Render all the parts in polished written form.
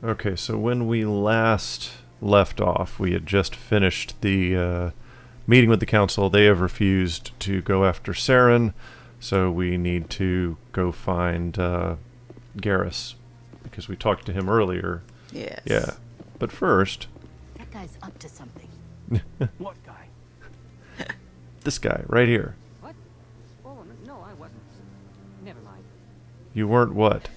Okay, so when we last left off, we had just finished the meeting with the council. They have refused to go after Saren, so we need to go find Garrus, because we talked to him earlier. Yes. Yeah, but first... That guy's up to something. What guy? This guy, right here. What? Oh, no, I wasn't. Never mind. You weren't what?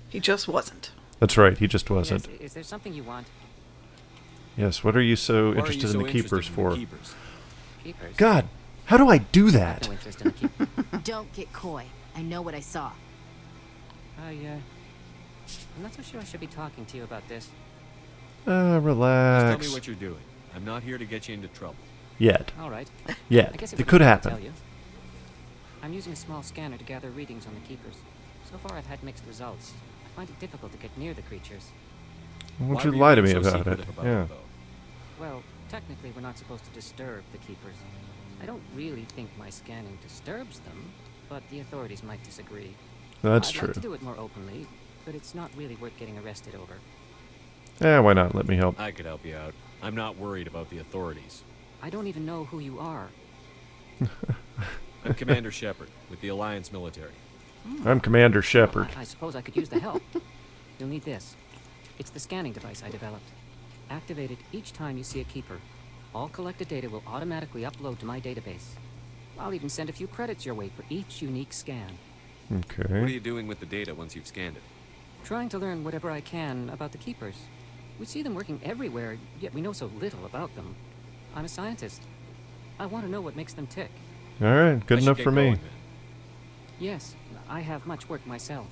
He just wasn't. That's right, he just wasn't. Yes, is there something you want? Yes, what are you so Why are interested you so in the Keepers interested in for? the Keepers? Keepers? God, how do I do that? No interest in the keepers. Don't get coy. I know what I saw. I'm not so sure I should be talking to you about this. Just Relax. tell me what you're doing. I'm not here to get you into trouble. Yet. All right. Yet. I guess It could Tell happen. you. I'm using a small scanner to gather readings on the keepers. So far, I've had mixed results. I find it difficult to get near the creatures. Won't Why you were lie to being me so about it? secretive about Yeah. though? Well, technically, we're not supposed to disturb the keepers. I don't really think my scanning disturbs them, but the authorities might disagree. That's I'd true. like to do it more openly, but it's not really worth getting arrested over. Yeah, why not? Let me help. I could help you out. I'm not worried about the authorities. I don't even know who you are. I'm Commander Shepard with the Alliance military. I'm Commander Shepard. I suppose I could use the help. You'll need this. It's the scanning device I developed. Activate it each time you see a keeper. All collected data will automatically upload to my database. I'll even send a few credits your way for each unique scan. What are Okay. you doing with the data once you've scanned it? Trying to learn whatever I can about the keepers. We see them working everywhere, yet we know so little about them. I'm a scientist. I want to know what makes them tick. Alright, good I should enough get for me. going, then. Yes, I have much work myself.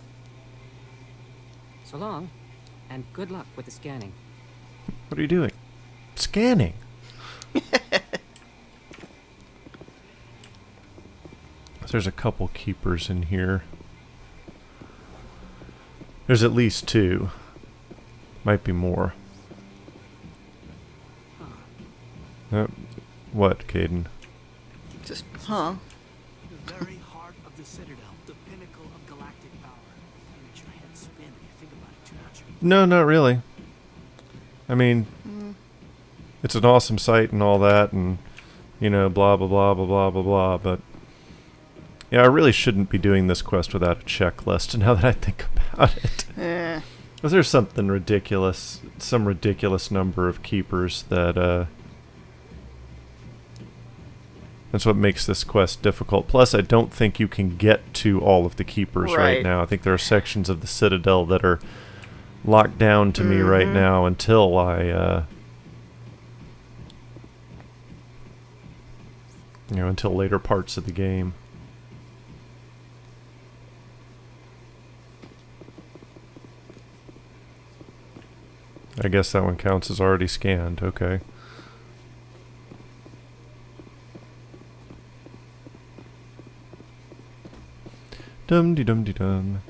So long, and good luck with the scanning. What are you doing? Scanning. There's a couple keepers in here. There's at least two. Might be more. What, Caden? Just, huh? The very heart of the Citadel, the pinnacle of galactic power. It makes your head spin if you think about it too much. No, not really. I mean, it's an awesome site and all that, and, you know, blah, blah, blah, blah, blah, blah, blah, but... Yeah, I really shouldn't be doing this quest without a checklist, now that I think about it. Eh. Was there something ridiculous, some ridiculous number of keepers that, that's what makes this quest difficult. Plus, I don't think you can get to all of the keepers right Right. now. I think there are sections of the Citadel that are locked down to me right now until I, until later parts of the game. I guess that one counts as already scanned. Okay. Dum-de-dum-de-dum.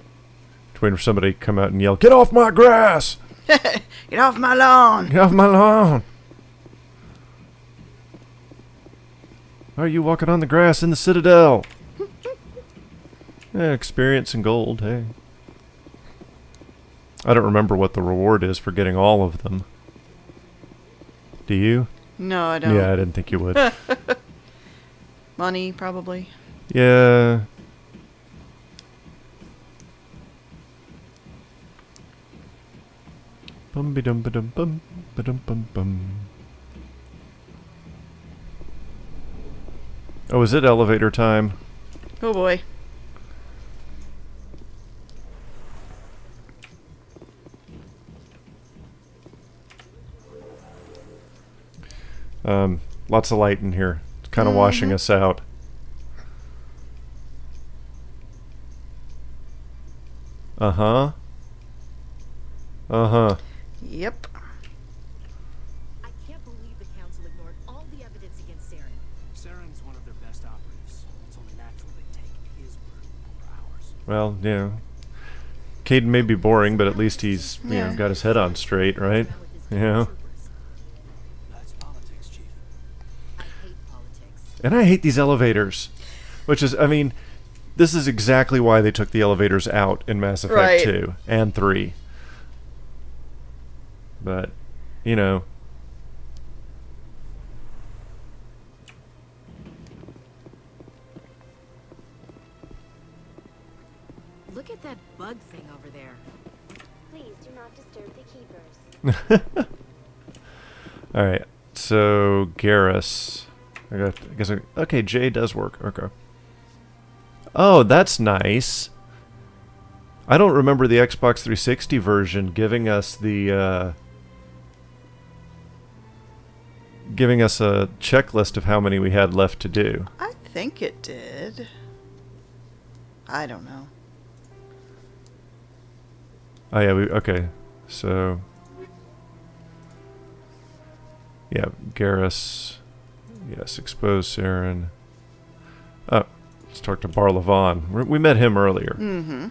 Just waiting for somebody to come out and yell, "Get off my grass! Get off my lawn! Get off my lawn! Why are you walking on the grass in the Citadel?" Experience and gold, hey. I don't remember what the reward is for getting all of them. Do you? No, I don't. Yeah, I didn't think you would. Money, probably. Yeah. Bum be dum ba dum bum ba dum bum bum. Oh, is it elevator time? Oh boy. Lots of light in here. It's kind of washing us out. Uh-huh. Uh-huh. Yep. I can't believe the council ignored all the evidence against Saren. Saren's one of their best operatives. It's only natural they take his word over ours. Well, yeah. Caden may be boring, but at least he's, Yeah. got his head on straight, right? Around with his Yeah. troopers. That's politics, Chief. I hate politics. And I hate these elevators. Which is, I mean, This is exactly why they took the elevators out in Mass Effect Right. 2 and 3. But, you know. Look at that bug thing over there. Please do not disturb the keepers. Alright, so Garrus. Okay, J does work. Okay. Oh, that's nice. I don't remember the Xbox 360 version giving us the giving us a checklist of how many we had left to do. I think it did. I don't know. Oh yeah, okay. So yeah, Garrus. Yes, expose Saren. Oh, let's talk to Barlavon. We met him earlier. Mm-hmm.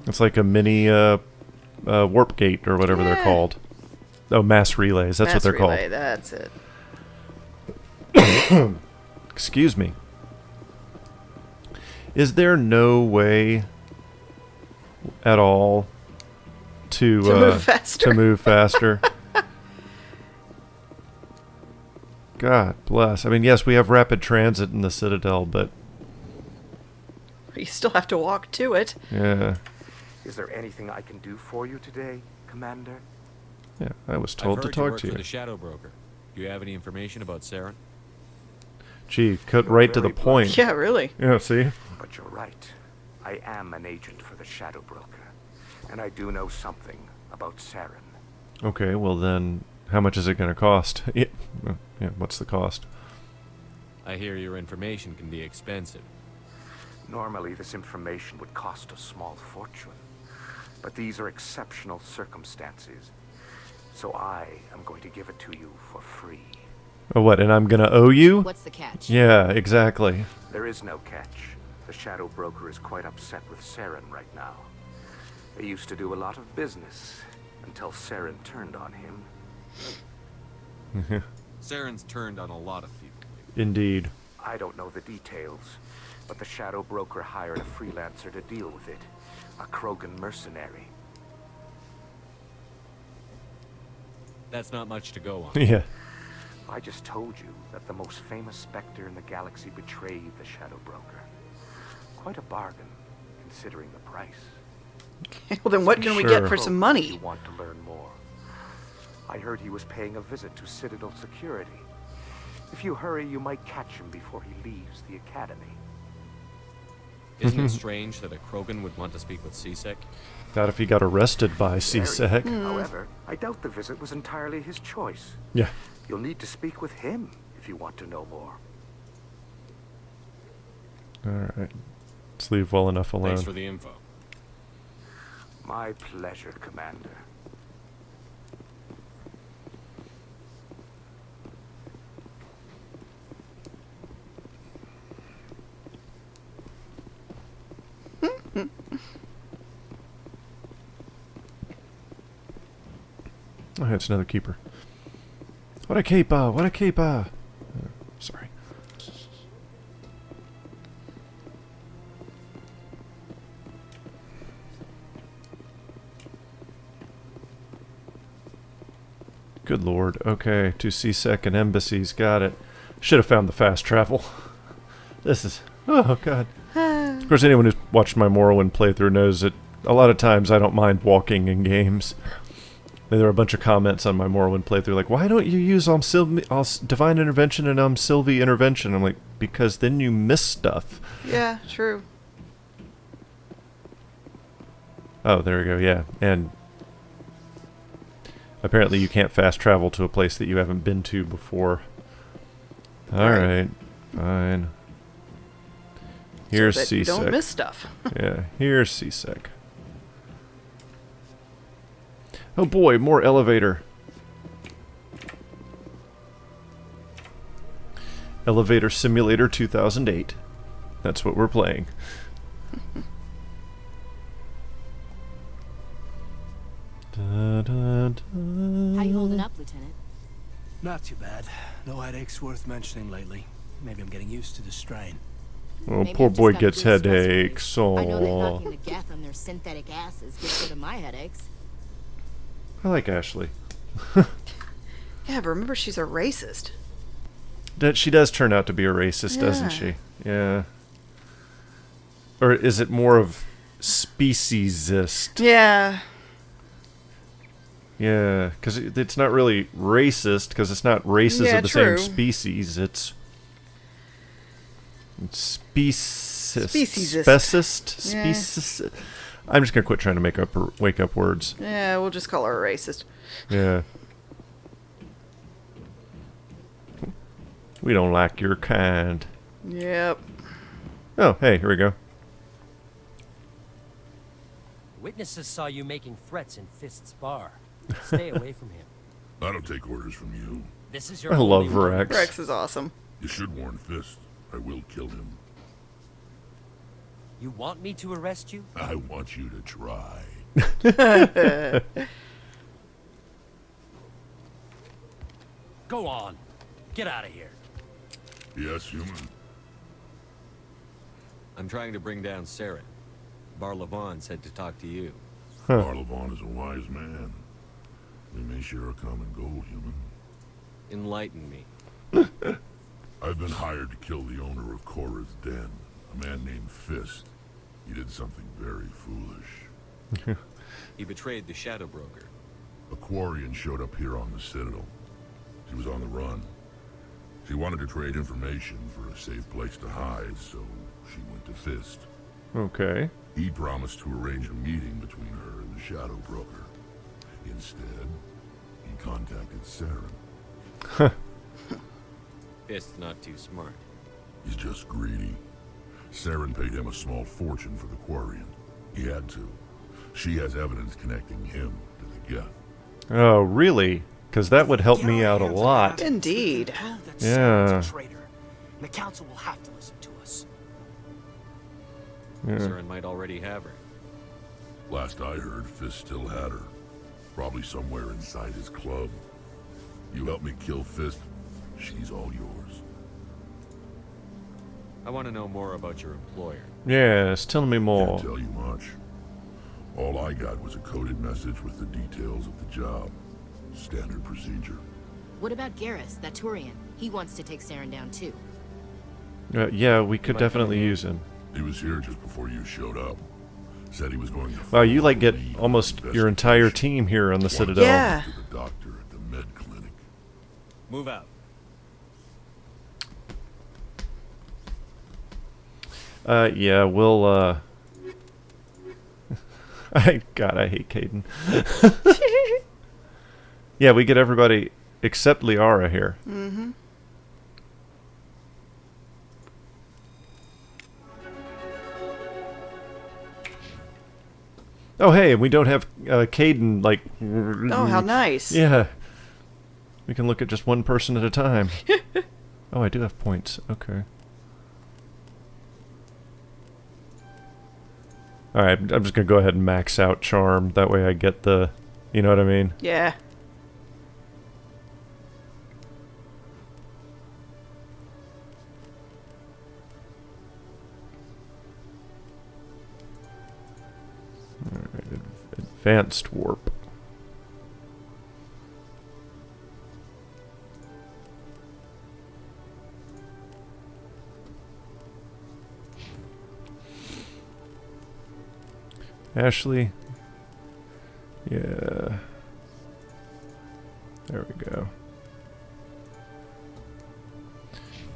It's like a mini warp gate or whatever they're Yeah. called. Oh, mass relays. That's what they're Relay, that's it. called. Excuse me. Is there no way at all to move faster? to move faster? God bless. I mean, yes, we have rapid transit in the Citadel, but You still have to walk to it. yeah, Is there anything I can do for you today, Commander? yeah. I was I've told to heard you talk work to for you. the Shadow Broker. Do you have any information about Saren? Gee, cut right to the Very blunt. point. Yeah, really. Yeah, see? But you're right. I am an agent for the Shadow Broker, and I do know something about Saren. Okay, well then, how much is it going to cost? Yeah, what's the cost? I hear your information can be expensive. Normally, this information would cost a small fortune, but these are exceptional circumstances, so I am going to give it to you for free. Oh, what, and I'm going to owe you? What's the catch? Yeah, exactly. There is no catch. The Shadow Broker is quite upset with Saren right now. They used to do a lot of business until Saren turned on him. Saren's turned on a lot of people. Indeed. I don't know the details, but the Shadow Broker hired a freelancer to deal with it. A Krogan mercenary. That's not much to go on. Yeah. I just told you that the most famous Spectre in the galaxy betrayed the Shadow Broker. Quite a bargain, considering the price. Well, then what can we Sure. get for some You money? want to learn more? I heard he was paying a visit to Citadel security. If you hurry, you might catch him before he leaves the academy. Isn't it strange that a Krogan would want to speak with C-Sec? Not if he got arrested by C-Sec. However, I doubt the visit was entirely his choice. Yeah. You'll need to speak with him if you want to know more. Alright. Let's leave well enough alone. Thanks for the info. My pleasure, Commander. Oh, it's another keeper. What a keeper! What a keeper! Sorry. Good lord. Okay, to C-Sec and embassies. Got it. Should have found the fast travel. This is... Oh, God. Of course, anyone who's watched my Morrowind playthrough knows that a lot of times I don't mind walking in games. There are a bunch of comments on my Morrowind playthrough like, why don't you use Divine Intervention and Sylvie Intervention? I'm like, because then you miss stuff. Yeah, true. Oh, there we go, yeah. And apparently you can't fast travel to a place that you haven't been to before. Alright, fine. Here's so that you C-Sec. don't miss stuff. Yeah, here's C-Sec. Oh boy, more elevator. Elevator Simulator 2008. That's what we're playing. Da, da, da. How you holding up, Lieutenant? Not too bad. No headaches worth mentioning lately. Maybe I'm getting used to the strain. Oh, Maybe poor I've just boy got gets good stress headaches. relief. I know that Aw. knocking the geth on their synthetic asses gets rid of my headaches. I like Ashley. Yeah, but remember, she's a racist. She does turn out to be a racist, doesn't Yeah. she? Yeah. Or is it more of speciesist? Yeah. Yeah, because it's not really racist, because it's not races Yeah, of the true. same species. It's speciesist. Speciesist. Yeah. Species. I'm just gonna quit trying to wake up words. Yeah, we'll just call her a racist. Yeah. We don't like your kind. Yep. Oh, hey, here we go. Witnesses saw you making threats in Fist's bar. Stay away from him. I don't take orders from you. This is your I only love warning. Wrex. Wrex is awesome. You should warn Fist. I will kill him. You want me to arrest you? I want you to try. Go on. Get out of here. Yes, human. I'm trying to bring down Saren. Barlavon said to talk to you. Huh. Barlavon is a wise man. We may share a common goal, human. Enlighten me. I've been hired to kill the owner of Korra's Den, a man named Fist. He did something very foolish. He betrayed the Shadow Broker. A Quarian showed up here on the Citadel. She was on the run. She wanted to trade information for a safe place to hide, so she went to Fist. Okay. He promised to arrange a meeting between her and the Shadow Broker. Instead, he contacted Saren. Fist's not too smart. He's just greedy. Saren paid him a small fortune for the Quarian. He had to. She has evidence connecting him to the Geth. Oh, really? Because that would help me Get our out a hands on lot. that, Indeed. we'll prove that Yeah. Saren's a traitor, and the council will have to listen to us. Yeah. Saren might already have her. Last I heard, Fist still had her. Probably somewhere inside his club. You help me kill Fist, she's all yours. I want to know more about your employer. Yes, tell me more. Can't tell you much. All I got was a coded message with the details of the job. Standard procedure. What about Garrus, that Turian? He wants to take Saren down too. Yeah, we could might definitely come in. use him. He was here just before you showed up. Said he was going to Wow, you like get follow the lead almost of your entire investigation. team here on the Wanted to Citadel. Yeah. talk to the doctor at the med clinic. Move out. Yeah, we'll, God, I hate Caden. Yeah, we get everybody except Liara here. Mm-hmm. Oh, hey, we don't have Caden, like... Oh, how nice. Yeah. We can look at just one person at a time. Oh, I do have points. Okay. Alright, I'm just going to go ahead and max out Charm. That way I get the... You know what I mean? Yeah. Alright, advanced warp. Ashley. Yeah. There we go.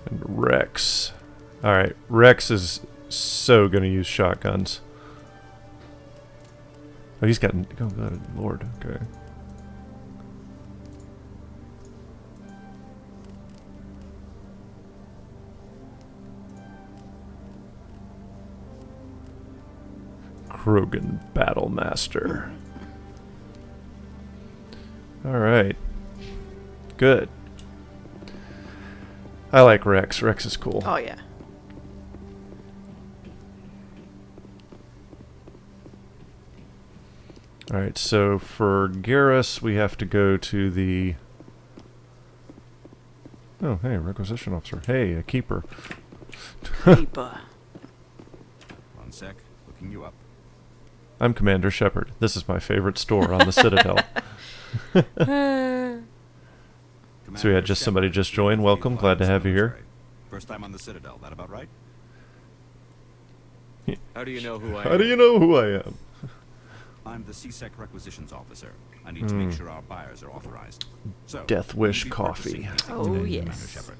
And Wrex. Alright, Wrex is so gonna use shotguns. Oh, he's got... Oh, good lord. Okay. Krogan Battlemaster. Alright. Good. I like Wrex. Wrex is cool. Oh, yeah. Alright, so for Garrus, we have to go to the... Oh, hey, requisition officer. Hey, a keeper. Keeper. picking you up. I'm Commander Shepard. This is my favorite store on the Citadel. So we had just somebody just join. Welcome. Glad to have you here. First time on the Citadel. That about right? How do you know who I am? How do you know who I am? I'm the CSEC requisitions officer. I need to make sure our buyers are authorized. So, Death Wish you'll be coffee. purchasing Oh, Commander yes. Shepard.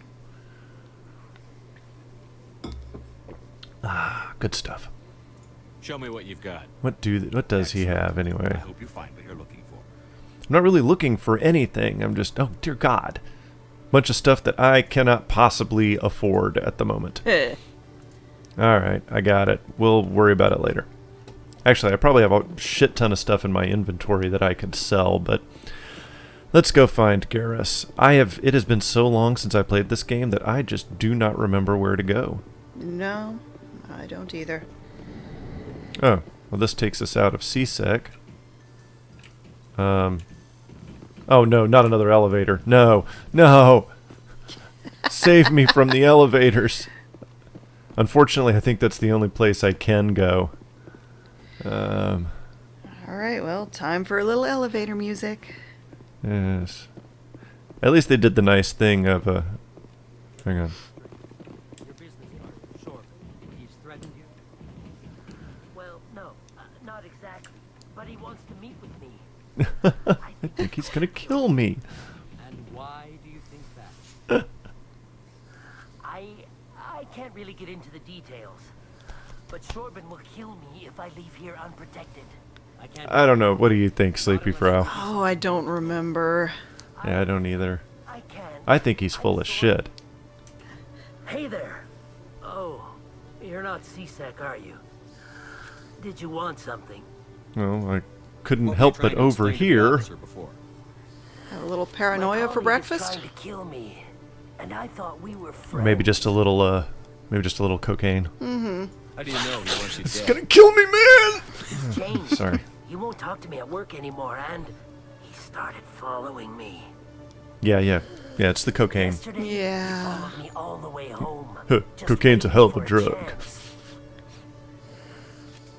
Ah, good stuff. Show me what you've got. What does he have I anyway? hope you find what you're looking for. I'm not really looking for anything. I'm just, oh dear God, bunch of stuff that I cannot possibly afford at the moment. Eh. All right, I got it. We'll worry about it later. Actually, I probably have a shit ton of stuff in my inventory that I could sell, but let's go find Garrus. It has been so long since I played this game that I just do not remember where to go. No, I don't either. Oh, well, this takes us out of CSEC. Oh no, not another elevator. No, no. Save me from the elevators. Unfortunately, I think that's the only place I can go. All right, well, time for a little elevator music. Yes. At least they did the nice thing of hang on. Your business partner, sure. He's threatened you? Well, no, not exactly. But he wants to meet with me. I think he's gonna kill me. And why do you think that? I can't really get into the details. But Shorban will kill me if I leave here unprotected. I don't know. What do you think, SleepyFrau? Oh, I don't remember. Yeah, I don't either. I can't. I think he's full of shit. Hey there. Oh, you're not CSEC, are you? Did you want something? Well, I couldn't What were you help trying but to explain to the overhear. officer before? A little paranoia for My colleague is breakfast? trying to kill me, and I thought we were Or friends. maybe just a little, cocaine. Mm-hmm. How do you know he wants you It's dead? gonna kill me, man! He's changed. Sorry. He won't talk to me at work anymore, and he started following me. Yeah, it's the cocaine. Yesterday, Yeah. he followed me all the way home. Huh, just cocaine's a waiting hell of a for drug. chance.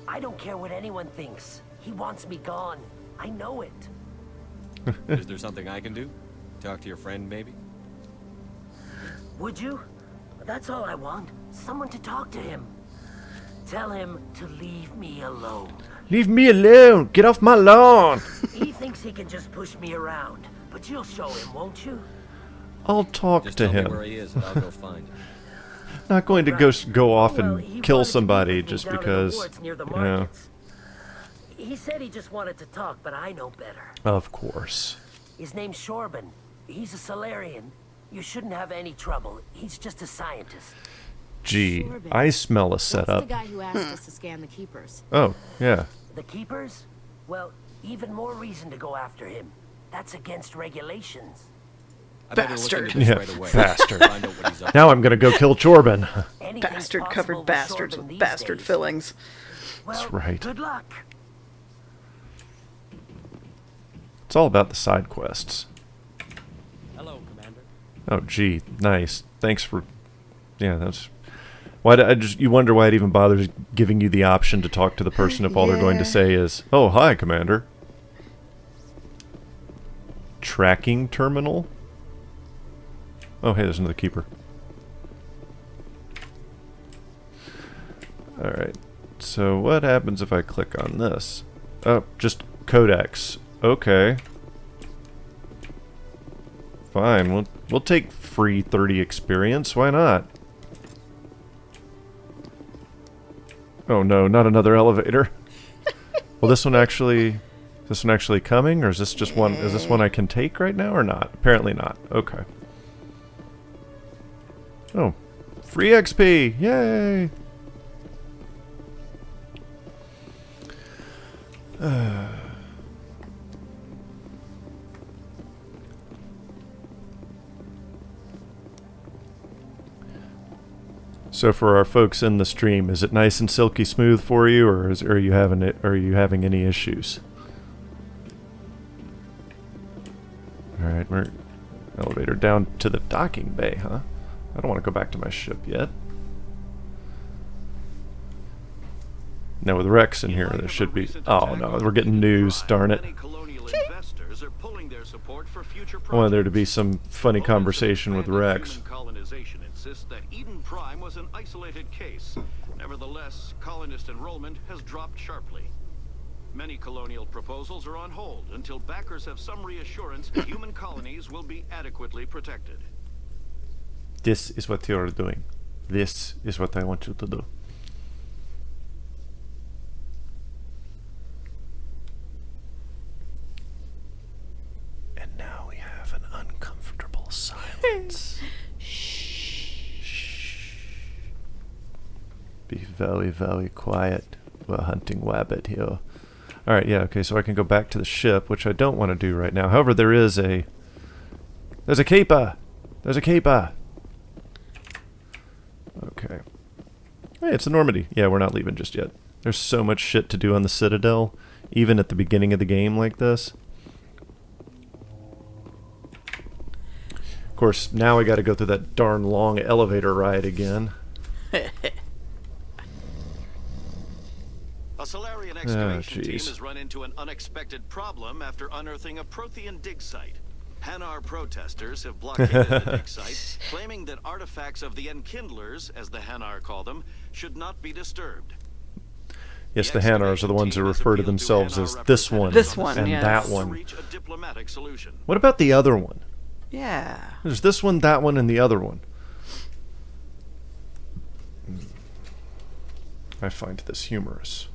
I don't care what anyone thinks. He wants me gone. I know it. Is there something I can do? Talk to your friend, maybe? Would you? That's all I want. Someone to talk to him. Tell him to leave me alone. Leave me alone! Get off my lawn! He thinks he can just push me around, but you'll show him, won't you? I'll talk Just to tell me him. where he is and I'll go find him. Not going to go off Well, and he kill wanted to meet somebody with me just down in the because, woods near the you know. markets. He said he just wanted to talk, but I know better. Of course. His name's Shorban. He's a Solarian. You shouldn't have any trouble. He's just a scientist. Gee, Sorbet. I smell a What's the setup. guy who asked us to scan the keepers? Oh, yeah. The Keepers? Well, even more reason to go after him. That's against regulations. I better look into Bastard. this Yeah, right away. bastard. Find out what he's up Now I'm gonna go kill Chorbin. Anything's Bastard possible covered with bastards Shorban with these bastard days. fillings. Well, That's right. Good luck. It's all about the side quests. Hello, Commander. Oh, gee, nice. Thanks for. Yeah, that's. Why you wonder why it even bothers giving you the option to talk to the person if all they're going to Yeah. say is, "Oh, hi, Commander." Tracking terminal. Oh, hey, there's another keeper. All right. So what happens if I click on this? Oh, just codex. Okay. Fine. We'll take free 30 experience. Why not? Oh no, not another elevator. Well, this one actually is this one actually coming, or is this just one? Is this one I can take right now or not? Apparently not. Okay. Oh, free XP! Yay! So for our folks in the stream, is it nice and silky smooth for you, or are you having any issues? All right, we're elevator down to the docking bay, huh? I don't want to go back to my ship yet. No, with Wrex in here, there should be. Oh no, we're getting news. Darn it! I wanted there to be some funny conversation with Wrex. Colonization insists that Eden Prime was an isolated case. Nevertheless, colonist enrollment has dropped sharply. Many colonial proposals are on hold until backers have some reassurance human colonies will be adequately protected. This is what you're doing. This is what I want you to do. And now we have an uncomfortable silence. Shh. Be very, very quiet. We're hunting wabbit here. Alright, yeah, okay, so I can go back to the ship, which I don't want to do right now. However, there's a keeper! There's a keeper! Okay. Hey, it's the Normandy. Yeah, we're not leaving just yet. There's so much shit to do on the Citadel, even at the beginning of the game like this. Of course, now I gotta go through that darn long elevator ride again. A Solarian excavation team has run into an unexpected problem after unearthing a Prothean dig site. Hanar protesters have blockaded the dig site, claiming that artifacts of the Enkindlers, as the Hanar call them, should not be disturbed. Yes, the Hanars are the ones who refer to themselves as this one, and yes. that one. What about the other one? Yeah. There's this one, that one, and the other one. I find this humorous.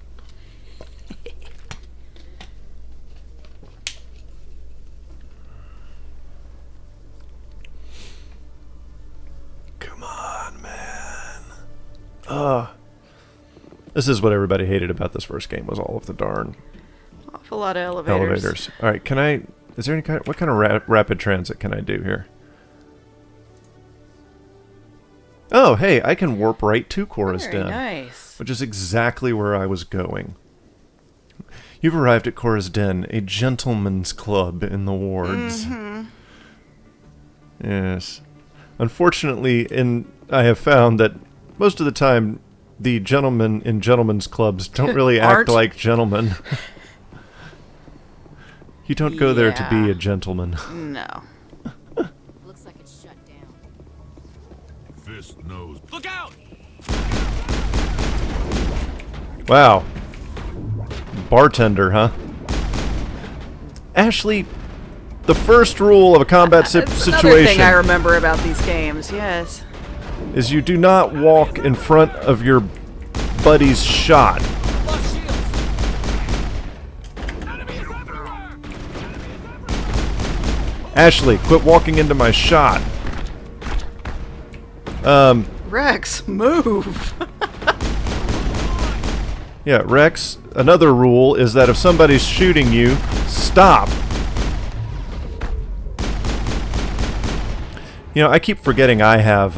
Come on, man. This is what everybody hated about this first game, was all of the darn Awful lot of elevators. All right, can I? Is there any kind? What kind of rapid transit can I do here? Oh, hey, I can warp right to Cora's Very Den, nice. which is exactly where I was going. You've arrived at Cora's Den, a gentleman's club in the wards. Yes. Unfortunately, I have found that most of the time, the gentlemen in gentlemen's clubs don't really act like gentlemen. You don't go there to be a gentleman. No. Looks like it's shut down. Fist knows. Look out! Wow. Bartender, huh? Ashley, the first rule of a combat Another situation thing I remember about these games, yes. is you do not walk in front of your buddy's shot. Ashley, quit walking into my shot. Wrex, move! Yeah, Wrex, another rule is that if somebody's shooting you, stop. You know, I keep forgetting I have,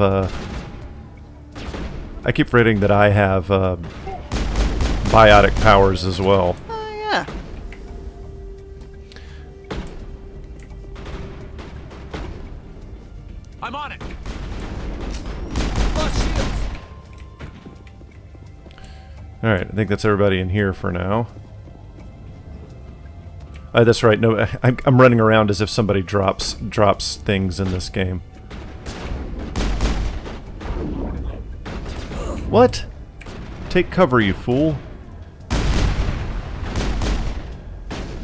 biotic powers as well. Oh, yeah. I'm on it. Alright, I think that's everybody in here for now. That's right, no, I'm running around as if somebody drops things in this game. What? Take cover, you fool.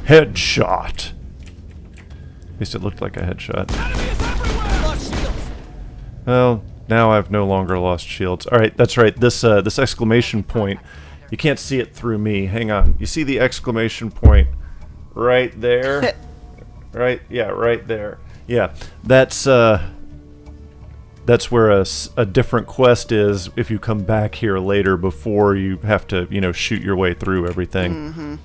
Headshot. At least it looked like a headshot. Well, now I've no longer lost shields. Alright, that's right, this exclamation point, you can't see it through me. Hang on. You see the exclamation point right there? Right? Yeah, right there. Yeah, that's where a different quest is if you come back here later before you have to, you know, shoot your way through everything.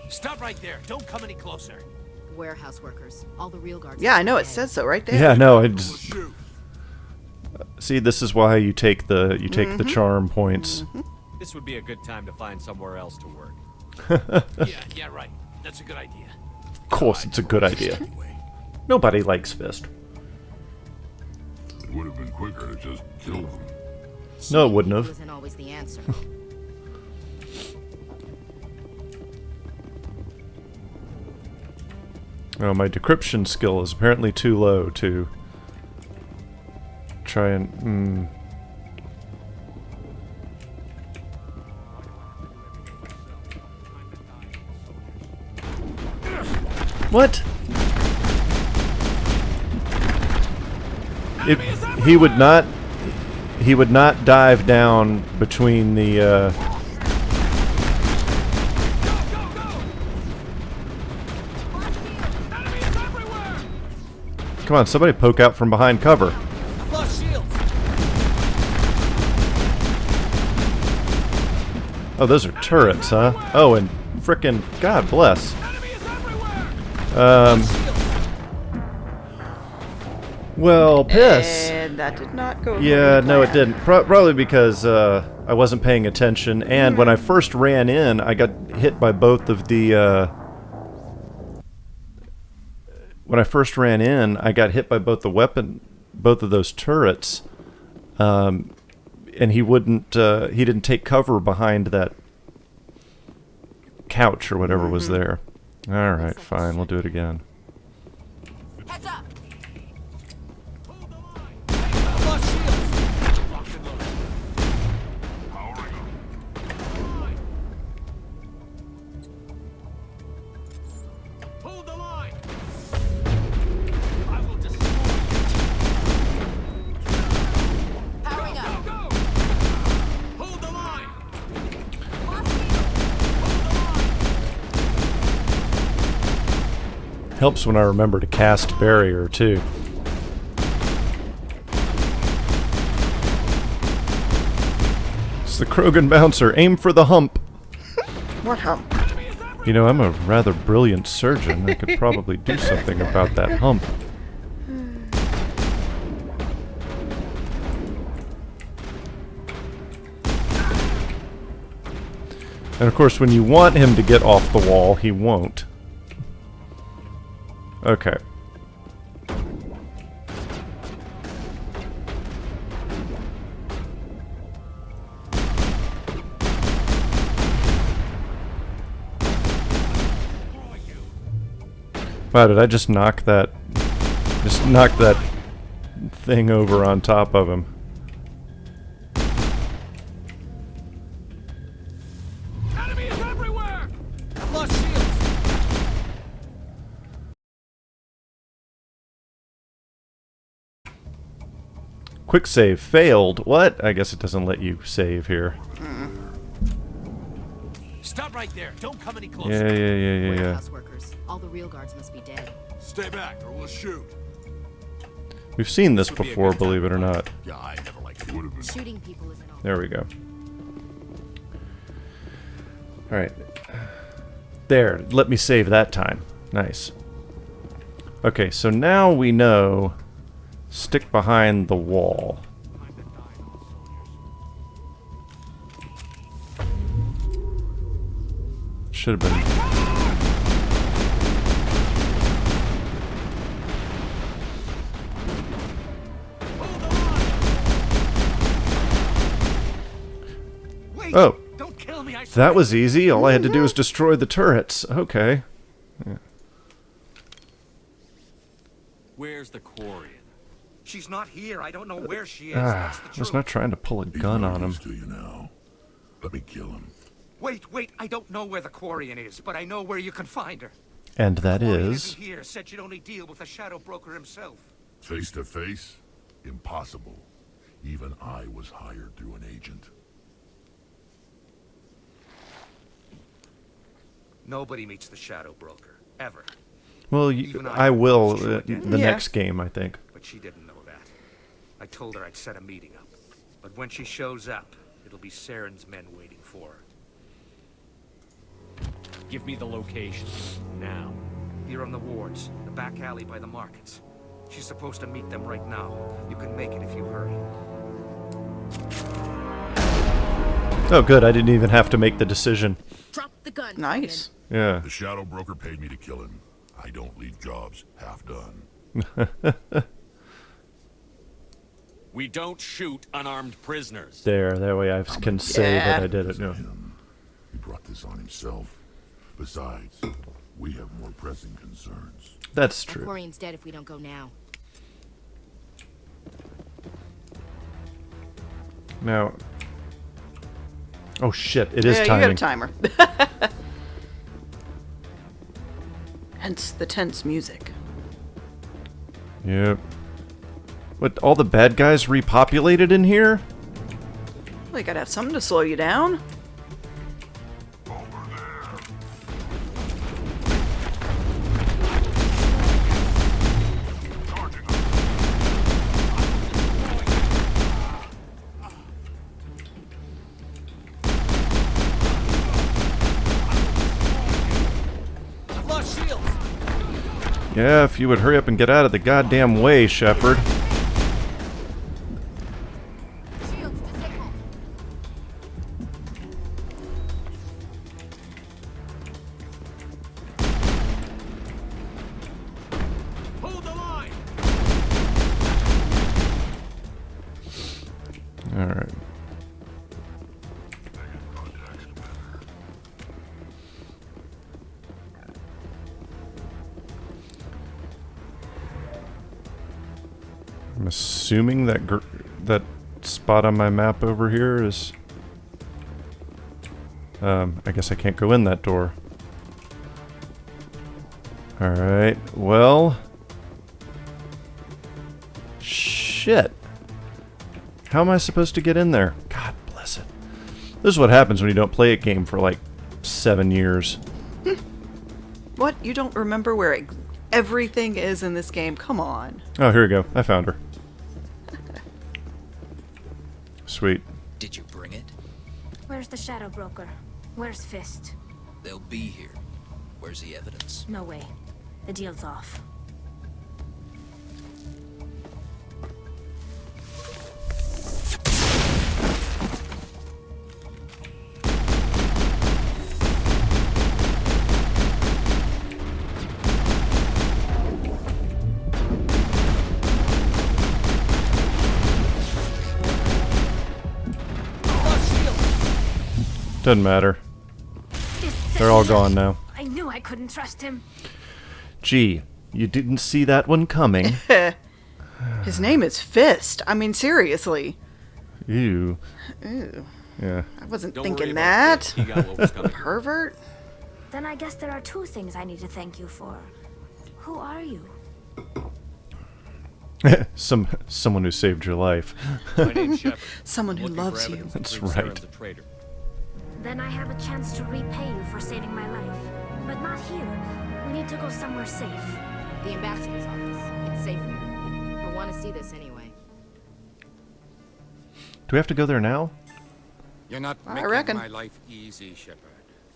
Stop right there. Don't come any closer. Warehouse workers. All the real guards. Yeah, I know, it says so right there. Yeah, no, I just... See, this is why you take the charm points. This would be a good time to find somewhere else to work. Yeah, right. That's a good idea. Of course it's a good idea. Nobody likes Fist. It would have been quicker to just kill them. No, it wouldn't have. Isn't always the answer. Oh, my decryption skill is apparently too low to try and... What? He would not dive down between the Come on, somebody poke out from behind cover. I've lost shields. Oh, those are turrets, huh? Oh, and frickin' God bless. Well, piss. And that did not go. Yeah, no, it planned. didn't. Probably because I wasn't paying attention, and when I first ran in, I got hit by both of the. When I first ran in, I got hit by both of those turrets, and he wouldn't. He didn't take cover behind that couch or whatever was there. All right, fine, we'll do it again. Heads up. I've lost shields. Hold the line. I will destroy you. Powering up. Go, go. Hold the line. Helps when I remember to cast barrier too. It's the Krogan bouncer. Aim for the hump. What hump? You know, I'm a rather brilliant surgeon. I could probably do something about that hump. And of course, when you want him to get off the wall, he won't. Okay. Wow, did I just knock that... Just knock that thing over on top of him. Enemy is everywhere. I've lost shields. Quick save failed. What? I guess it doesn't let you save here. Stop right there. Don't come any closer. Yeah. Warehouse workers. All the real guards must be dead. Stay back or we'll shoot. We've seen this before, believe it or not. Yeah, I never liked it. Would have been. Shooting people isn't all. There we go. Alright. There, let me save that time. Nice. Okay, so now we know... Stick behind the wall. Should have been... Oh, Don't kill me, I that was easy. All I had to do was destroy the turrets. Okay. Yeah. Where's the Quarian? She's not here. I don't know where she is. That's the I was truth. not trying to pull a gun on him. To you now. Let me kill him. Wait. I don't know where the Quarian is, but I know where you can find her. And that Quarian is... isn't here. Said you'd only deal with the Shadow Broker himself. Face to face? Impossible. Even I was hired through an agent. Nobody meets the Shadow Broker. Ever. Well, Even I will destroyed it. the next game, I think. But she didn't know that. I told her I'd set a meeting up. But when she shows up, it'll be Saren's men waiting for her. Give me the location. Now. Here on the wards, the back alley by the markets. She's supposed to meet them right now. You can make it if you hurry. Oh, good. I didn't even have to make the decision. Drop the gun. Nice. Yeah. The Shadow Broker paid me to kill him. I don't leave jobs half done. We don't shoot unarmed prisoners. There, that way I can say that I did it. No. He brought this on himself. Besides, we have more pressing concerns. That's true. Quarian's dead if we don't go now. Now. Oh shit! It is timing. You got a timer. Hence the tense music. Yep. What? All the bad guys repopulated in here? Well, you gotta have something to slow you down. Yeah, if you would hurry up and get out of the goddamn way, Shepard. Hold the line. All right. I'm assuming that that spot on my map over here is... I guess I can't go in that door. Alright, well... Shit! How am I supposed to get in there? God bless it. This is what happens when you don't play a game for like 7 years. What? You don't remember where everything is in this game? Come on. Oh, here we go. I found her. Sweet. Did you bring it? Where's the Shadow Broker? Where's Fist? They'll be here. Where's the evidence? No way. The deal's off. Doesn't matter. They're all gone now. I knew I couldn't trust him. Gee, you didn't see that one coming. His name is Fist. I mean, seriously. Ew. Ew. Yeah. I wasn't thinking that. Pervert. Then I guess there are two things I need to thank you for. Who are you? Someone who saved your life. My name's Shepard. Someone who loves you. That's right. Then I have a chance to repay you for saving my life. But not here. We need to go somewhere safe. The ambassador's office. It's safe here. I want to see this anyway. Do we have to go there now? You're not making my life easy, Shepard.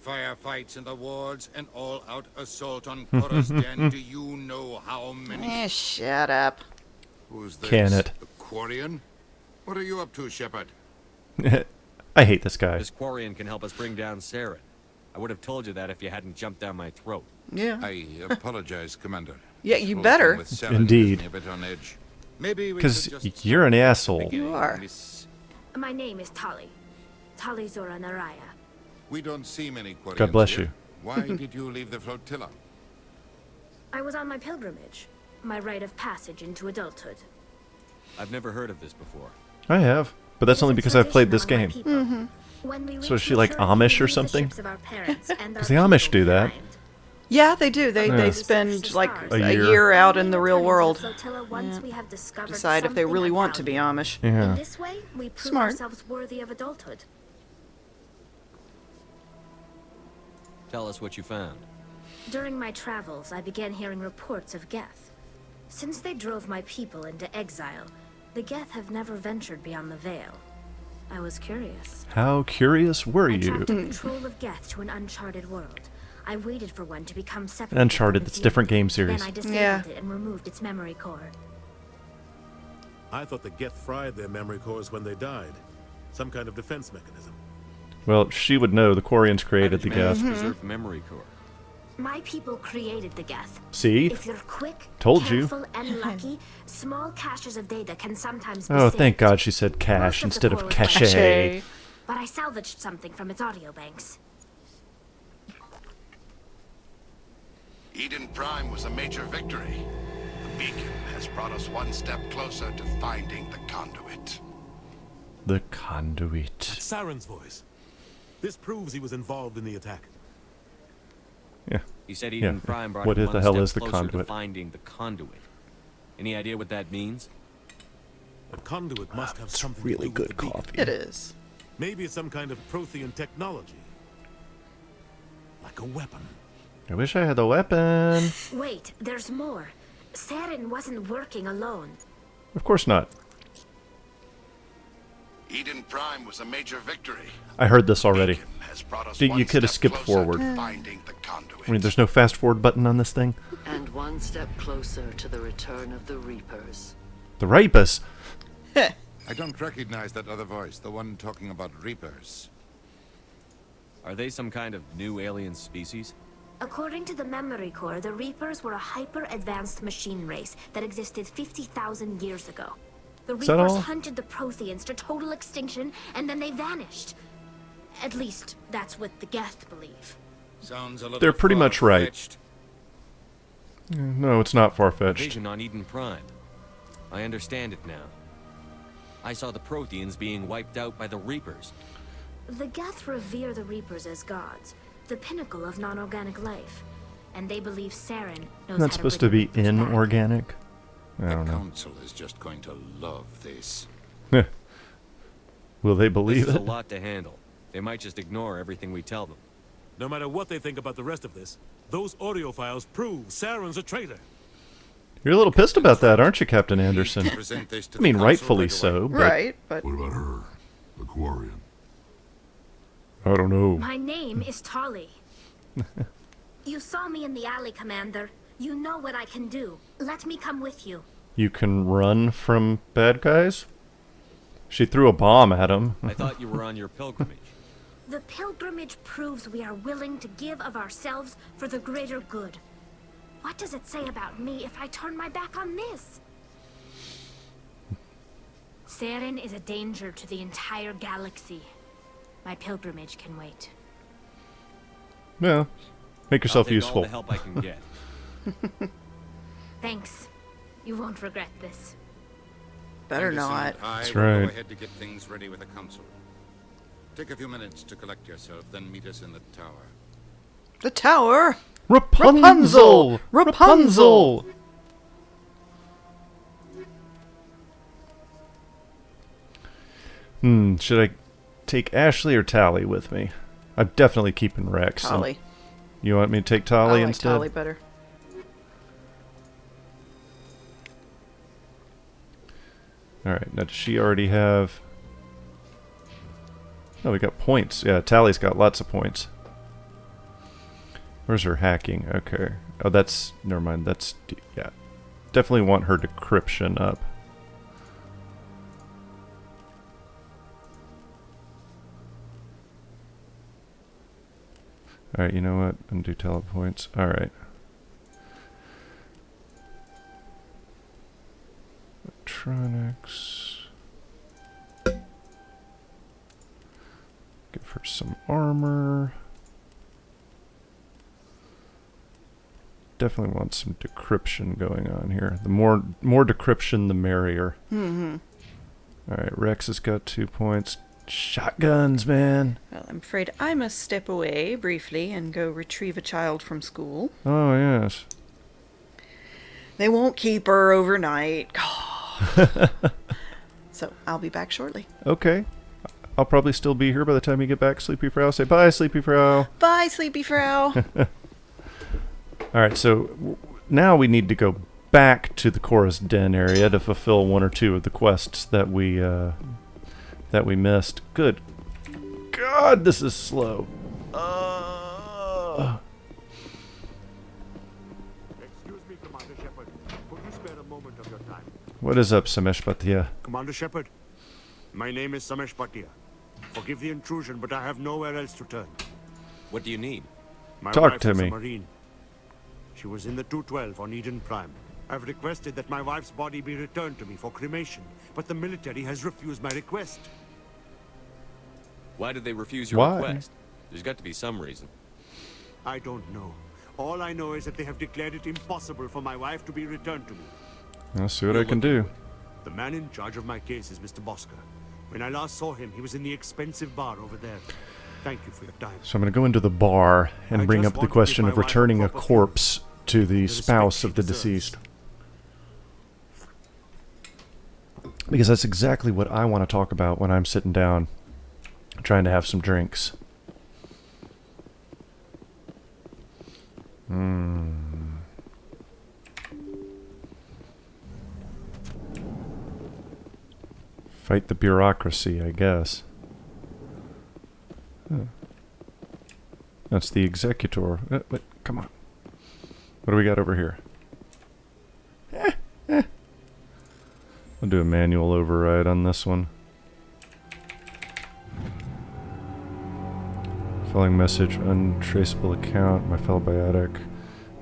Firefights in the wards, an all-out assault on Cora's den. Do you know how many? Shut up. Who's this? Can it? The Quarian? What are you up to, Shepard? I hate this guy. This Quarian can help us bring down Saren. I would have told you that if you hadn't jumped down my throat. Yeah. I apologize, Commander. Yeah, you better. Indeed. Because you're an asshole. You are. My name is Tali. Tali Zora Naraya. We don't see many Quarians. God bless here. you. Why did you leave the flotilla? I was on my pilgrimage. My rite of passage into adulthood. I've never heard of this before. I have. But that's only because I've played this game. Mm-hmm. So is she like Amish or something? Because the Amish do that. Yeah, they do. They spend like a year out in the real world. Yeah. Decide if they really want to be Amish. Yeah. In this way, we prove Smart. ourselves worthy of adulthood. Tell us what you found. During my travels, I began hearing reports of Geth. Since they drove my people into exile, the Geth have never ventured beyond the Veil. I was curious. How curious were I you? tracked the control of Geth to an uncharted world. I waited for one to become separate. Uncharted, it's a different game series. Then I disabled it and removed its memory core. I thought the Geth fried their memory cores when they died. Some kind of defense mechanism. Well, she would know. The Quarians created the Geth. Preserve memory core. My people created the Geth. See? If you're quick, Told careful, and lucky, small caches of data can sometimes be Oh, saved. thank God she said cache instead of cache. But I salvaged something from its audio banks. Eden Prime was a major victory. The beacon has brought us one step closer to finding the conduit. The conduit. That's Saren's voice. This proves he was involved in the attack. Yeah. He said Eden Prime brought What him the one hell step is the closer conduit? to finding the conduit. Any idea what that means? A conduit must have something really to do with good the beacon. coffee. It is. Maybe it's some kind of Prothean technology. Like a weapon. I wish I had the weapon. Wait, there's more. Saren wasn't working alone. Of course not. Eden Prime was a major victory. I heard this already. Has brought us You one could have step skipped closer to forward. finding the conduit. I mean, there's no fast forward button on this thing. And one step closer to the return of the Reapers. The Rapus. I don't recognize that other voice, the one talking about Reapers. Are they some kind of new alien species? According to the memory core, the Reapers were a hyper-advanced machine race that existed 50,000 years ago. The Is that Reapers all? hunted the Protheans to total extinction, and then they vanished. At least, that's what the Geth believe. Sounds a little They're pretty much right. far-fetched. No, it's not far-fetched. Vision on Eden Prime. I understand it now. I saw the Protheans being wiped out by the Reapers. The Geth revere the Reapers as gods, the pinnacle of non-organic life, and they believe Saren knows Isn't how that to supposed to bring be inorganic? I The don't know. council is just going to love this. Will they This believe is a it? lot to handle. They might just ignore everything we tell them. No matter what they think about the rest of this, those audio files prove Saren's a traitor. You're a little pissed about that, aren't you, Captain Anderson? Present this to I mean, the council rightfully right so, away. but Right, but What about her? The Quarian? I don't know. My name is Tali. You saw me in the alley, Commander. You know what I can do. Let me come with you. You can run from bad guys? She threw a bomb at him. I thought you were on your pilgrimage. The pilgrimage proves we are willing to give of ourselves for the greater good. What does it say about me if I turn my back on this? Saren is a danger to the entire galaxy. My pilgrimage can wait. Yeah. Make yourself I'll take useful. all the help I can get. Thanks. You won't regret this. better Anderson not. and I That's will right. go ahead to get things ready with the council. Take a few minutes to collect yourself, then meet us in the tower. The tower. Rapunzel! Rapunzel! Should I take Ashley or Tali with me? I'm definitely keeping Wrex. Tali. You want me to take I Tali like instead? Tali better. Alright, now does she already have... Oh, we got points. Yeah, Tali's got lots of points. Where's her hacking? Okay. Oh, that's... Never mind. That's... Yeah. Definitely want her decryption up. Alright, you know what? Undo telepoints. Alright. Electronics. Give her some armor. Definitely want some decryption going on here. The more decryption, the merrier. Mm-hmm. Alright, Wrex has got 2 points. Shotguns, man. Well, I'm afraid I must step away briefly and go retrieve a child from school. Oh, yes. They won't keep her overnight. So I'll be back shortly. Okay. I'll probably still be here by the time you get back, SleepyFrau. Say bye, SleepyFrau. Bye, SleepyFrau. Alright, so now we need to go back to the Chorus Den area to fulfill 1 or 2 of the quests that we missed. Good God, this is slow. Excuse me, Commander Shepard. Could you spare a moment of your time? What is up, Samesh Bhatia? Commander Shepard, my name is Samesh Bhatia. Forgive the intrusion, but I have nowhere else to turn. What do you need? My Talk wife to is me. a Marine. She was in the 212 on Eden Prime. I've requested that my wife's body be returned to me for cremation, but the military has refused my request. Why did they refuse your request? There's got to be some reason. I don't know. All I know is that they have declared it impossible for my wife to be returned to me. I'll see what I can do. The man in charge of my case is Mr. Bosker. When I last saw him, he was in the expensive bar over there. Thank you for your time. So I'm going to go into the bar and bring up the question of returning a corpse to the spouse of the deceased. Because that's exactly what I want to talk about when I'm sitting down trying to have some drinks. Fight the bureaucracy, I guess. That's the executor. Wait, come on. What do we got over here? I'll do a manual override on this one. Following message, untraceable account, my fellow biotic.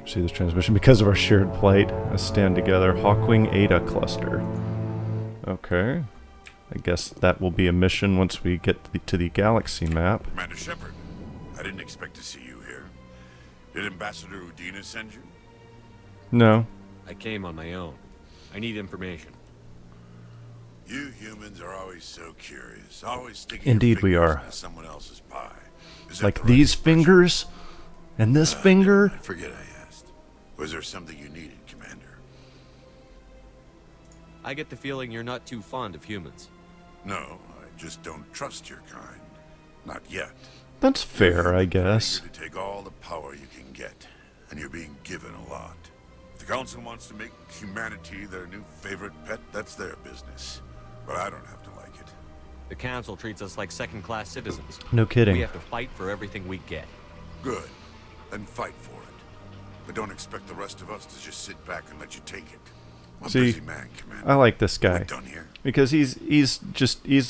See this transmission because of our shared plight. Let's stand together. Hawkwing Ada cluster. Okay. I guess that will be a mission once we get to the galaxy map. Commander Shepard, I didn't expect to see you here. Did Ambassador Udina send you? No. I came on my own. I need information. You humans are always so curious, always sticking Indeed we are. Someone else's pie. Like these fingers and this finger. I forget I asked. Was there something you needed, Commander? I get the feeling you're not too fond of humans. No, I just don't trust your kind. Not yet. That's fair, I guess. To take all the power you can get, and you're being given a lot. If the Council wants to make humanity their new favorite pet, that's their business. But I don't have to like it. The Council treats us like second-class citizens. No kidding. We have to fight for everything we get. Good. Then fight for it. But don't expect the rest of us to just sit back and let you take it. I'm a busy man, Commander. I like this guy. Done here. Because he's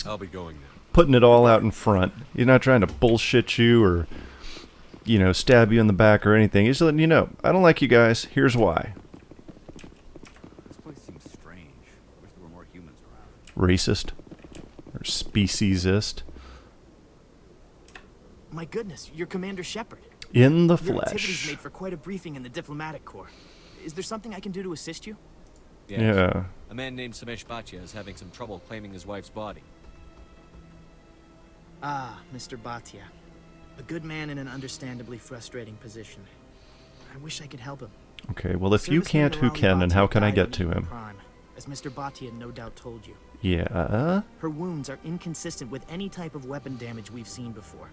I'll be going now. Putting it all out in front. He's not trying to bullshit you or, you know, stab you in the back or anything. He's letting you know, I don't like you guys. Here's why. This place seems strange. I wish there were more humans around. Racist. Or speciesist. My goodness, you're Commander Shepard. In the Your flesh. activities made for quite a briefing in the diplomatic corps. Is there something I can do to assist you? Yes. Yeah. A man named Samesh Bhatia is having some trouble claiming his wife's body. Ah, Mr. Bhatia. A good man in an understandably frustrating position. I wish I could help him. Okay, well if you can't, who can, and how can I get to him? Prime, as Mr. Bhatia no doubt told you. Yeah? Her wounds are inconsistent with any type of weapon damage we've seen before.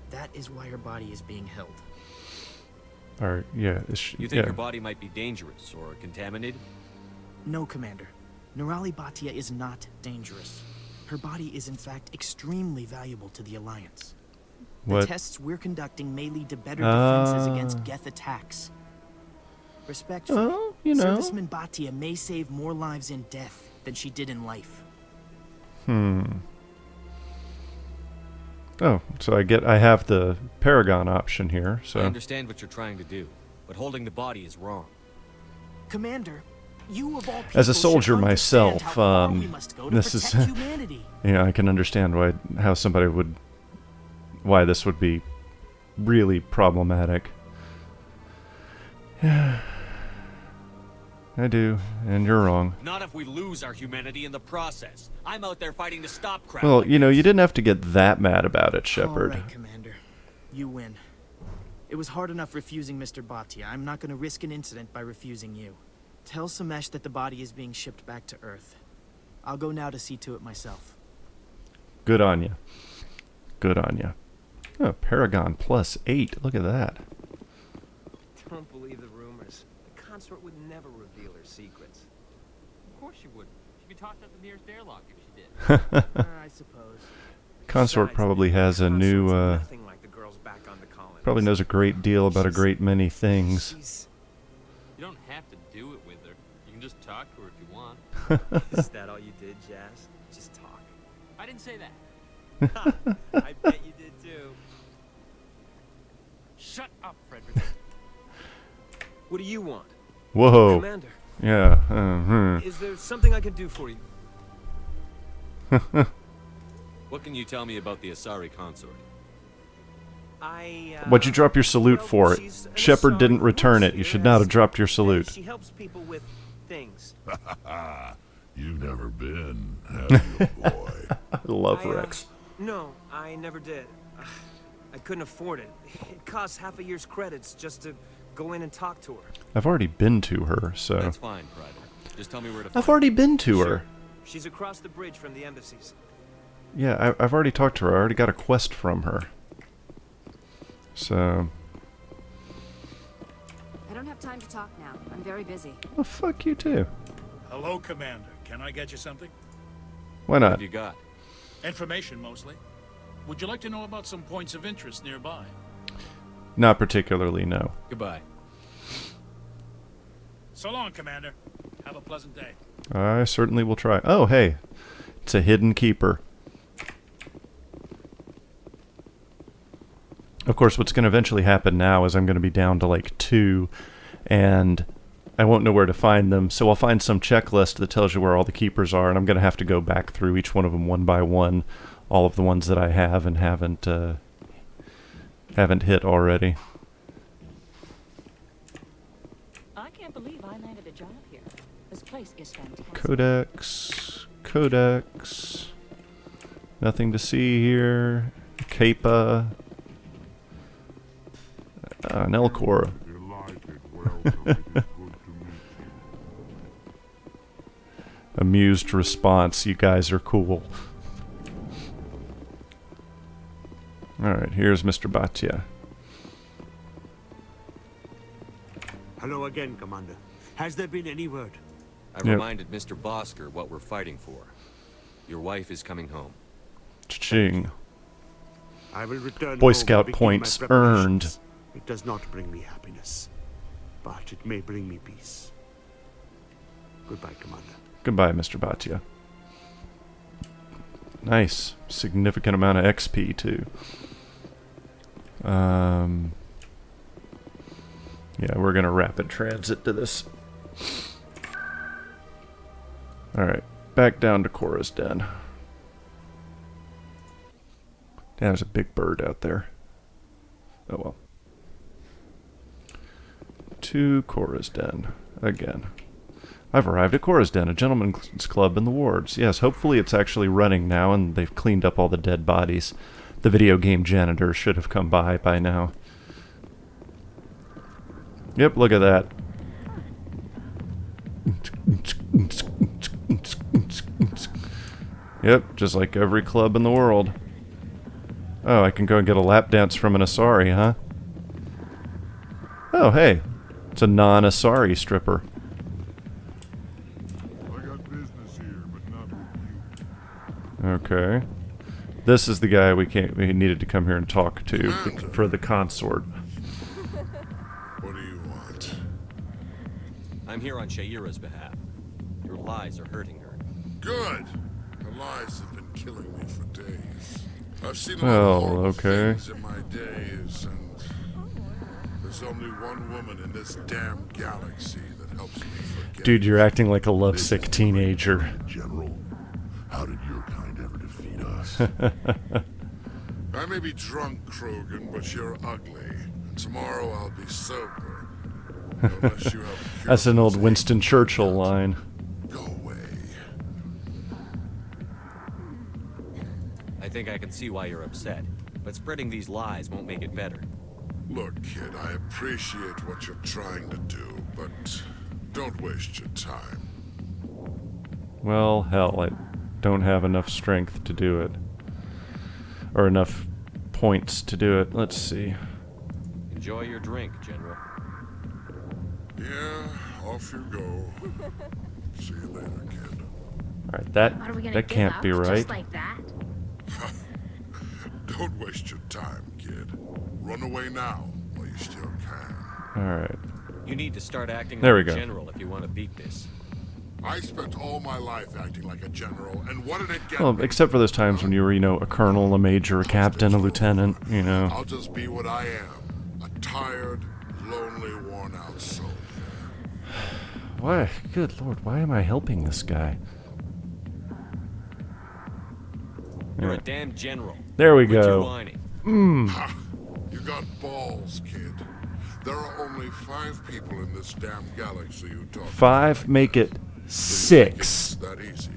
That is why her body is being held. Or, yeah. You think her body might be dangerous or contaminated? No, Commander. Nirali Bhatia is not dangerous. Her body is in fact extremely valuable to the Alliance. What? The tests we're conducting may lead to better defenses against Geth attacks. Respectfully, you know. Serviceman Bhatia may save more lives in death than she did in life. Oh, so I have the Paragon option here, so. I understand what you're trying to do, but holding the body is wrong. Commander, you of all people as a soldier should myself, how far we must go to this is, protect humanity. Yeah, I can understand why this would be really problematic. I do, and you're wrong. Not if we lose our humanity in the process. I'm out there fighting to stop crap. Well, you know, you didn't have to get that mad about it, Shepard. All right, Commander. You win. It was hard enough refusing Mr. Bhatia. I'm not going to risk an incident by refusing you. Tell Samesh that the body is being shipped back to Earth. I'll go now to see to it myself. Good on you. Good on you. Oh, Paragon +8. Look at that. Don't believe the rumors. The consort would never reveal her secrets. Of course she wouldn't. She'd be tossed out the nearest airlock if she did. I suppose. Consort probably has a new, probably knows a great deal about a great many things. You don't have to do it with her. You can just talk to her if you want. Is that all you did, Jazz? Just talk? I didn't say that. I bet you did too. Shut up, Frederick. What do you want? Whoa. Commander. Yeah. Is there something I can do for you? What can you tell me about the Asari consort? What'd you drop your salute for? Shepard didn't return it. You should not have dropped your salute. She helps people with things. You've never been, have you, boy? I love Wrex. No, I never did. I couldn't afford it. It costs half a year's credits just to go in and talk to her. I've already been to her, so... That's fine, Private. Just tell me where to I've already been to her. She's across the bridge from the embassies. Yeah, I've already talked to her. I already got a quest from her. So... I don't have time to talk now. I'm very busy. Well, fuck you too. Hello, Commander. Can I get you something? Why not? What have you got? Information, mostly. Would you like to know about some points of interest nearby? Not particularly, no. Goodbye. So long, Commander. Have a pleasant day. I certainly will try. Oh, hey. It's a hidden keeper. Of course, what's going to eventually happen now is I'm going to be down to like 2, and I won't know where to find them, so I'll find some checklist that tells you where all the keepers are, and I'm going to have to go back through each one of them one by one, all of the ones that I have and haven't hit already. I can't believe I landed a job here. This place is fantastic. Codex. Nothing to see here. Capa. Nelcor. Amused response. You guys are cool. Alright, here's Mr. Bhatia. Hello again, Commander. Has there been any word? I reminded Mr. Bosker what we're fighting for. Your wife is coming home. Cha-ching. I will return Boy home Scout and begin points my earned. preparations. It does not bring me happiness, but it may bring me peace. Goodbye, Commander. Goodbye, Mr. Bhatia. Nice. Significant amount of XP, too. Yeah, we're going to rapid transit to this. Alright, back down to Korra's den. Yeah, there's a big bird out there. Oh well. To Korra's den. Again. I've arrived at Korra's den, a gentleman's club in the wards. Yes, hopefully it's actually running now and they've cleaned up all the dead bodies. The video game janitor should have come by now. Yep, look at that. Yep, just like every club in the world. Oh, I can go and get a lap dance from an Asari, huh? Oh, hey. It's a non-Asari stripper. I got business here, but not with you. Okay. This is the guy we needed to come here and talk to for the consort. What do you want? I'm here on Shaira's behalf. Your lies are hurting her. Good. Her lies have been killing me for days. I've seen a lot Well, of horrible okay. things in my days, and there's only one woman in this damn galaxy that helps me forget. Dude, you're acting like a lovesick teenager. General, how did your kind ever defeat us? I may be drunk, Krogan, but you're ugly. And tomorrow I'll be sober. Unless you have a cure That's an for old this Winston hate. Churchill line. Go away. I think I can see why you're upset, but spreading these lies won't make it better. Look, kid, I appreciate what you're trying to do, but don't waste your time. Well, hell, I don't have enough strength to do it. Or enough points to do it. Let's see. Enjoy your drink, General. Yeah, off you go. See you later, kid. Alright, that can't be right. Just like that? Don't waste your time, kid. Run away now while you still can. Alright. You need to start acting There like we a go. general if you want to beat this. I spent all my life acting like a general, and what did it get Well, me? except for those times when you were, a colonel, a major, a captain, a lieutenant, I'll just be what I am. A tired, lonely, worn-out soldier. Why? Good lord, why am I helping this guy? You're a damn general. There we Quit go. your whining. Ha! You got balls, kid. There are only 5 people in this damn galaxy who talk. 5, make it 6. It's that easy.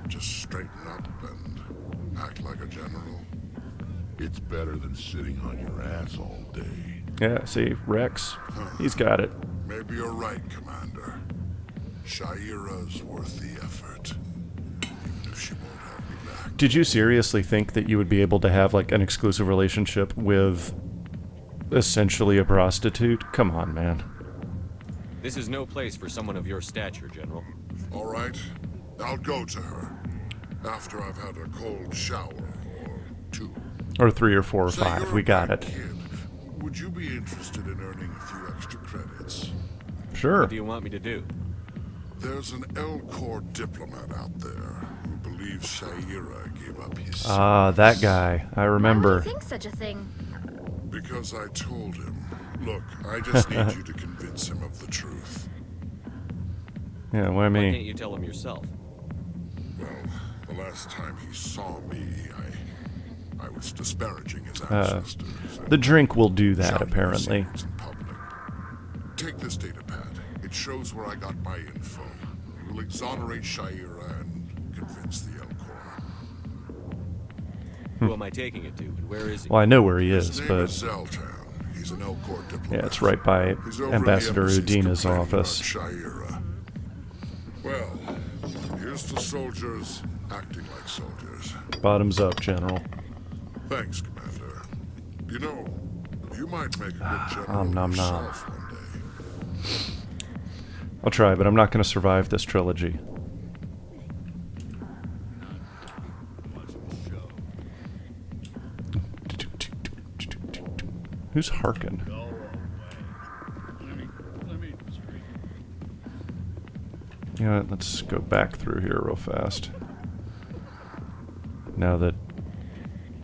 Just straighten up and act like a general. It's better than sitting on your ass all day. Yeah, see, Wrex, he's got it. Maybe you're right, Commander. Shaira's worth the effort. Even if she won't have me back. Did you seriously think that you would be able to have, like, an exclusive relationship with essentially a prostitute? Come on, man. This is no place for someone of your stature, General. All right, I'll go to her. After I've had a cold shower, or 2. Or 3 or 4 or Say 5, you're we a got bad it. Kid. Would you be interested in earning a few extra credits? Sure. What do you want me to do? There's an L-Corps diplomat out there who believes Shaira gave up his Ah, that guy. I remember. Why would you think such a thing? Because I told him. Look, I just need you to convince him of the truth. Yeah, why Why me? can't you tell him yourself? Well, the last time he saw me, I was disparaging his ancestors. The drink will do that, shouting apparently. their secrets in public. Take this data pad. It shows where I got my info. It will exonerate Shaira and convince the L-Corps. Who am I taking it to, and where is he? Well, I know where he His is, name but... is Zeltan. He's an L-Corps diplomat. Yeah, it's right by He's over in the Ambassador embassies Udina's complaining office. about Shaira. Well, here's to soldiers acting like soldiers. Bottoms up, General. Thanks, Commander. You know, you might make a good general Nom nom. yourself one day. I'll try, but I'm not going to survive this trilogy. Who's Harkin? You know what, let's go back through here real fast. Now that...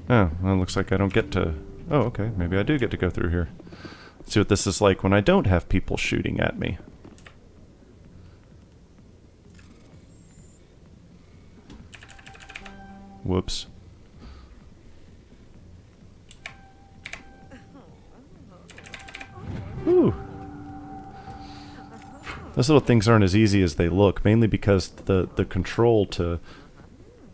Oh, well, it looks like I don't get to... Oh, okay, maybe I do get to go through here. Let's see what this is like when I don't have people shooting at me. Whoops. Whew. Those little things aren't as easy as they look, mainly because the control to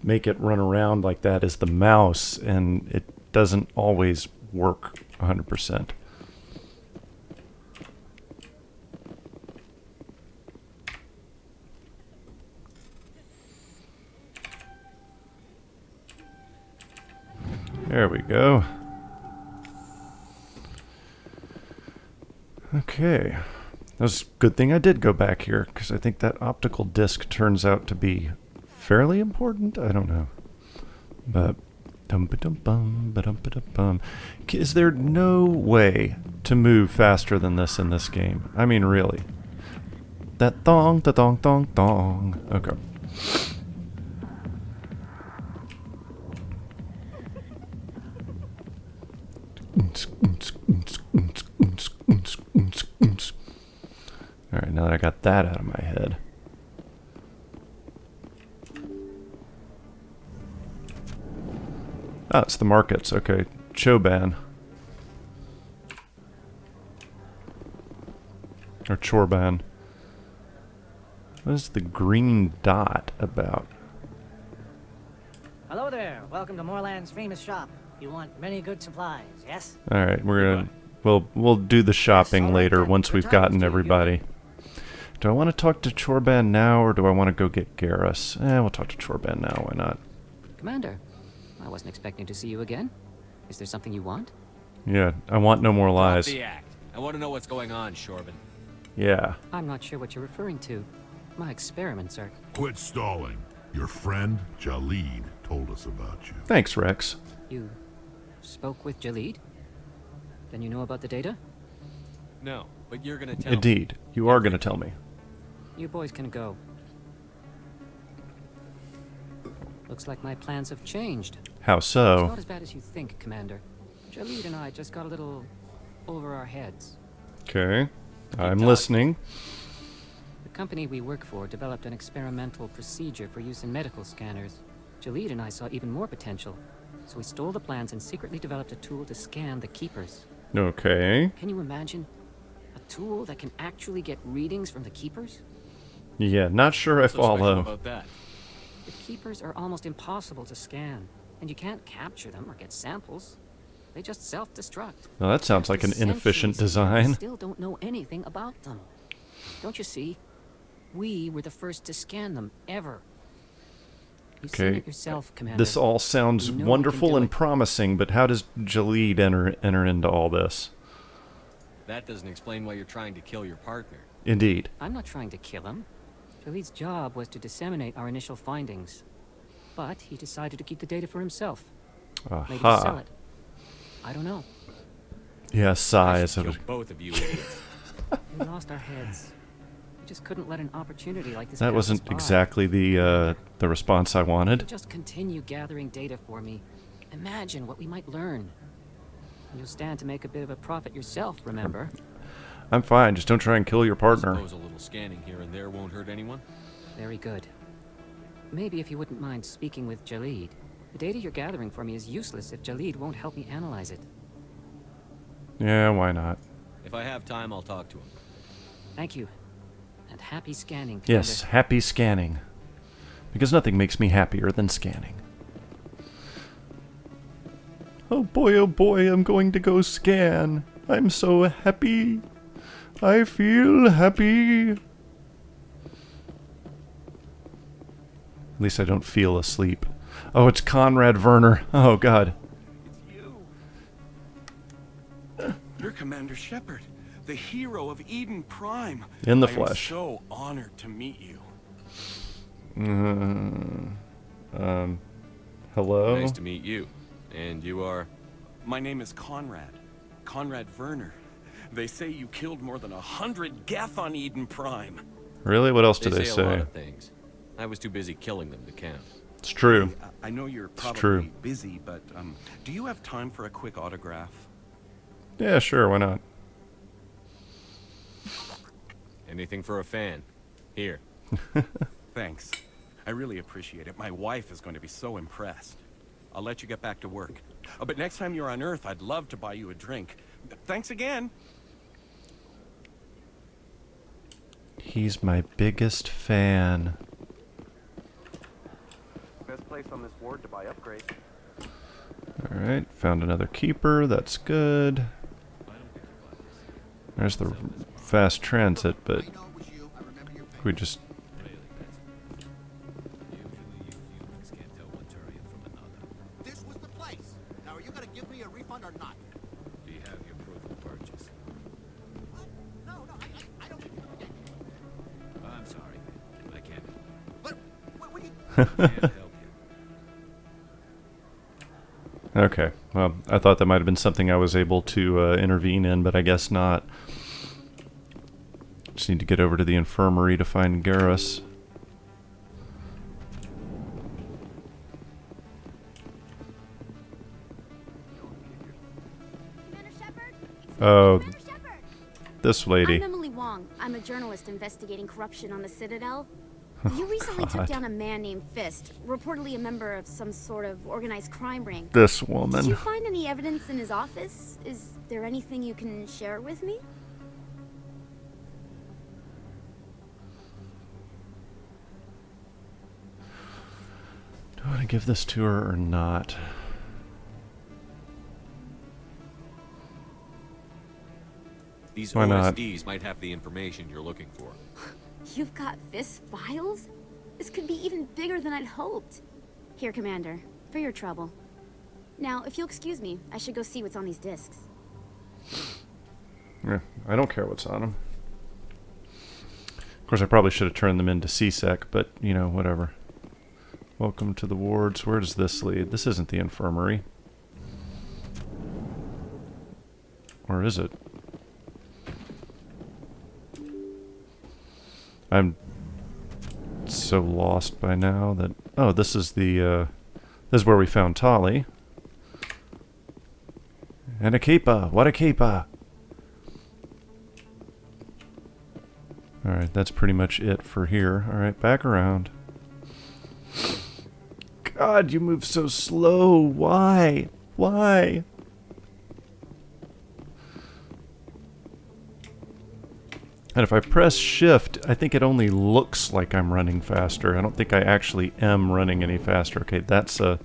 make it run around like that is the mouse, and it doesn't always work 100%. There we go. Okay. That was a good thing I did go back here, because I think that optical disc turns out to be fairly important. I don't know. But is there no way to move faster than this in this game? I mean, really. That thong, da thong, thong, thong. Okay. Alright, now that I got that out of my head. Ah, it's the markets. Okay. Choban. Or Chorban. What is the green dot about? Hello there. Welcome to Moorland's famous shop. You want many good supplies, yes? Alright, we're gonna... We'll do the shopping later once we've gotten everybody. Do I want to talk to Chorban now, or do I want to go get Garrus? We'll talk to Chorban now, why not? Commander, I wasn't expecting to see you again. Is there something you want? Yeah, I want no more lies. Drop the act. I want to know what's going on, Shorban. Yeah. I'm not sure what you're referring to. My experiments are... Quit stalling. Your friend, Jalid, told us about you. Thanks, Wrex. You spoke with Jalid? Then you know about the data? No, but you're gonna tell me. Indeed. You are gonna tell me. You boys can go. Looks like my plans have changed. How so? It's not as bad as you think, Commander. Jalid and I just got a little over our heads. Okay. I'm listening. The company we work for developed an experimental procedure for use in medical scanners. Jalid and I saw even more potential, so we stole the plans and secretly developed a tool to scan the Keepers. Okay. Can you imagine? A tool that can actually get readings from the Keepers? Yeah, not sure I follow. About that. The Keepers are almost impossible to scan, and you can't capture them or get samples. They just self-destruct. Well, that sounds like an inefficient design. We still don't know anything about them. Don't you see? We were the first to scan them, ever. You've seen it yourself, Commander. This all sounds wonderful and promising, but how does Jalid enter into all this? That doesn't explain why you're trying to kill your partner. Indeed. I'm not trying to kill him. Jalid's job was to disseminate our initial findings. But he decided to keep the data for himself. Maybe to sell it. I don't know. Yeah, sighs of it. Both of you idiots. We lost our heads. We just couldn't let an opportunity like this. That wasn't exactly the response I wanted. You just continue gathering data for me. Imagine what we might learn. And you'll stand to make a bit of a profit yourself, remember? I'm fine. Just don't try and kill your partner. I suppose a little scanning here and there won't hurt anyone. Very good. Maybe if you wouldn't mind speaking with Jalid. The data you're gathering for me is useless if Jalid won't help me analyze it. Yeah, why not? If I have time, I'll talk to him. Thank you. And happy scanning, Commander. Yes, happy scanning. Because nothing makes me happier than scanning. Oh boy, I'm going to go scan. I'm so happy. I feel happy. At least I don't feel asleep. Oh, it's Conrad Werner. Oh, God. It's you. You're Commander Shepard, the hero of Eden Prime. In the I flesh. am so honored to meet you. Hello? Nice to meet you. And you are? My name is Conrad. Conrad Werner. They say you killed more than 100 Geth on Eden Prime. Really? What else do they say? say? A lot of things. I was too busy killing them to count. It's true. Hey, I know you're probably true. busy, but do you have time for a quick autograph? Yeah, sure. Why not? Anything for a fan. Here. Thanks. I really appreciate it. My wife is going to be so impressed. I'll let you get back to work. But next time you're on Earth, I'd love to buy you a drink. Thanks again. He's my biggest fan. Best place on this ward to buy upgrades. Alright, found another keeper. That's good. There's the fast transit, but we just... This was the place. Now, are you going to give me a refund or not? Do you have your proof of purchase? No, I don't. Oh, I'm sorry. I can't. But what do you... Can't help you. Okay, well, I thought that might have been something I was able to intervene in, but I guess not. Just need to get over to the infirmary to find Garrus. Oh, this lady. I'm Emily Wong. I'm a journalist investigating corruption on the Citadel. You recently took down a man named Fist, reportedly a member of some sort of organized crime ring. This woman. Did you find any evidence in his office? Is there anything you can share with me? Do I want to give this to her or not? These Why not? OSDs might have the information you're looking for. You've got Fist files? This could be even bigger than I'd hoped. Here, Commander, for your trouble. Now, if you'll excuse me, I should go see what's on these discs. Yeah, I don't care what's on them. Of course, I probably should have turned them into CSEC, but, you know, whatever. Welcome to the wards. Where does this lead? This isn't the infirmary. Or is it? I'm so lost by now that... Oh, this is the, this is where we found Tali. And a keeper! What a keeper! Alright, that's pretty much it for here. Alright, back around. God, you move so slow. Why? Why? And if I press shift, I think it only looks like I'm running faster. I don't think I actually am running any faster. Okay, that's a...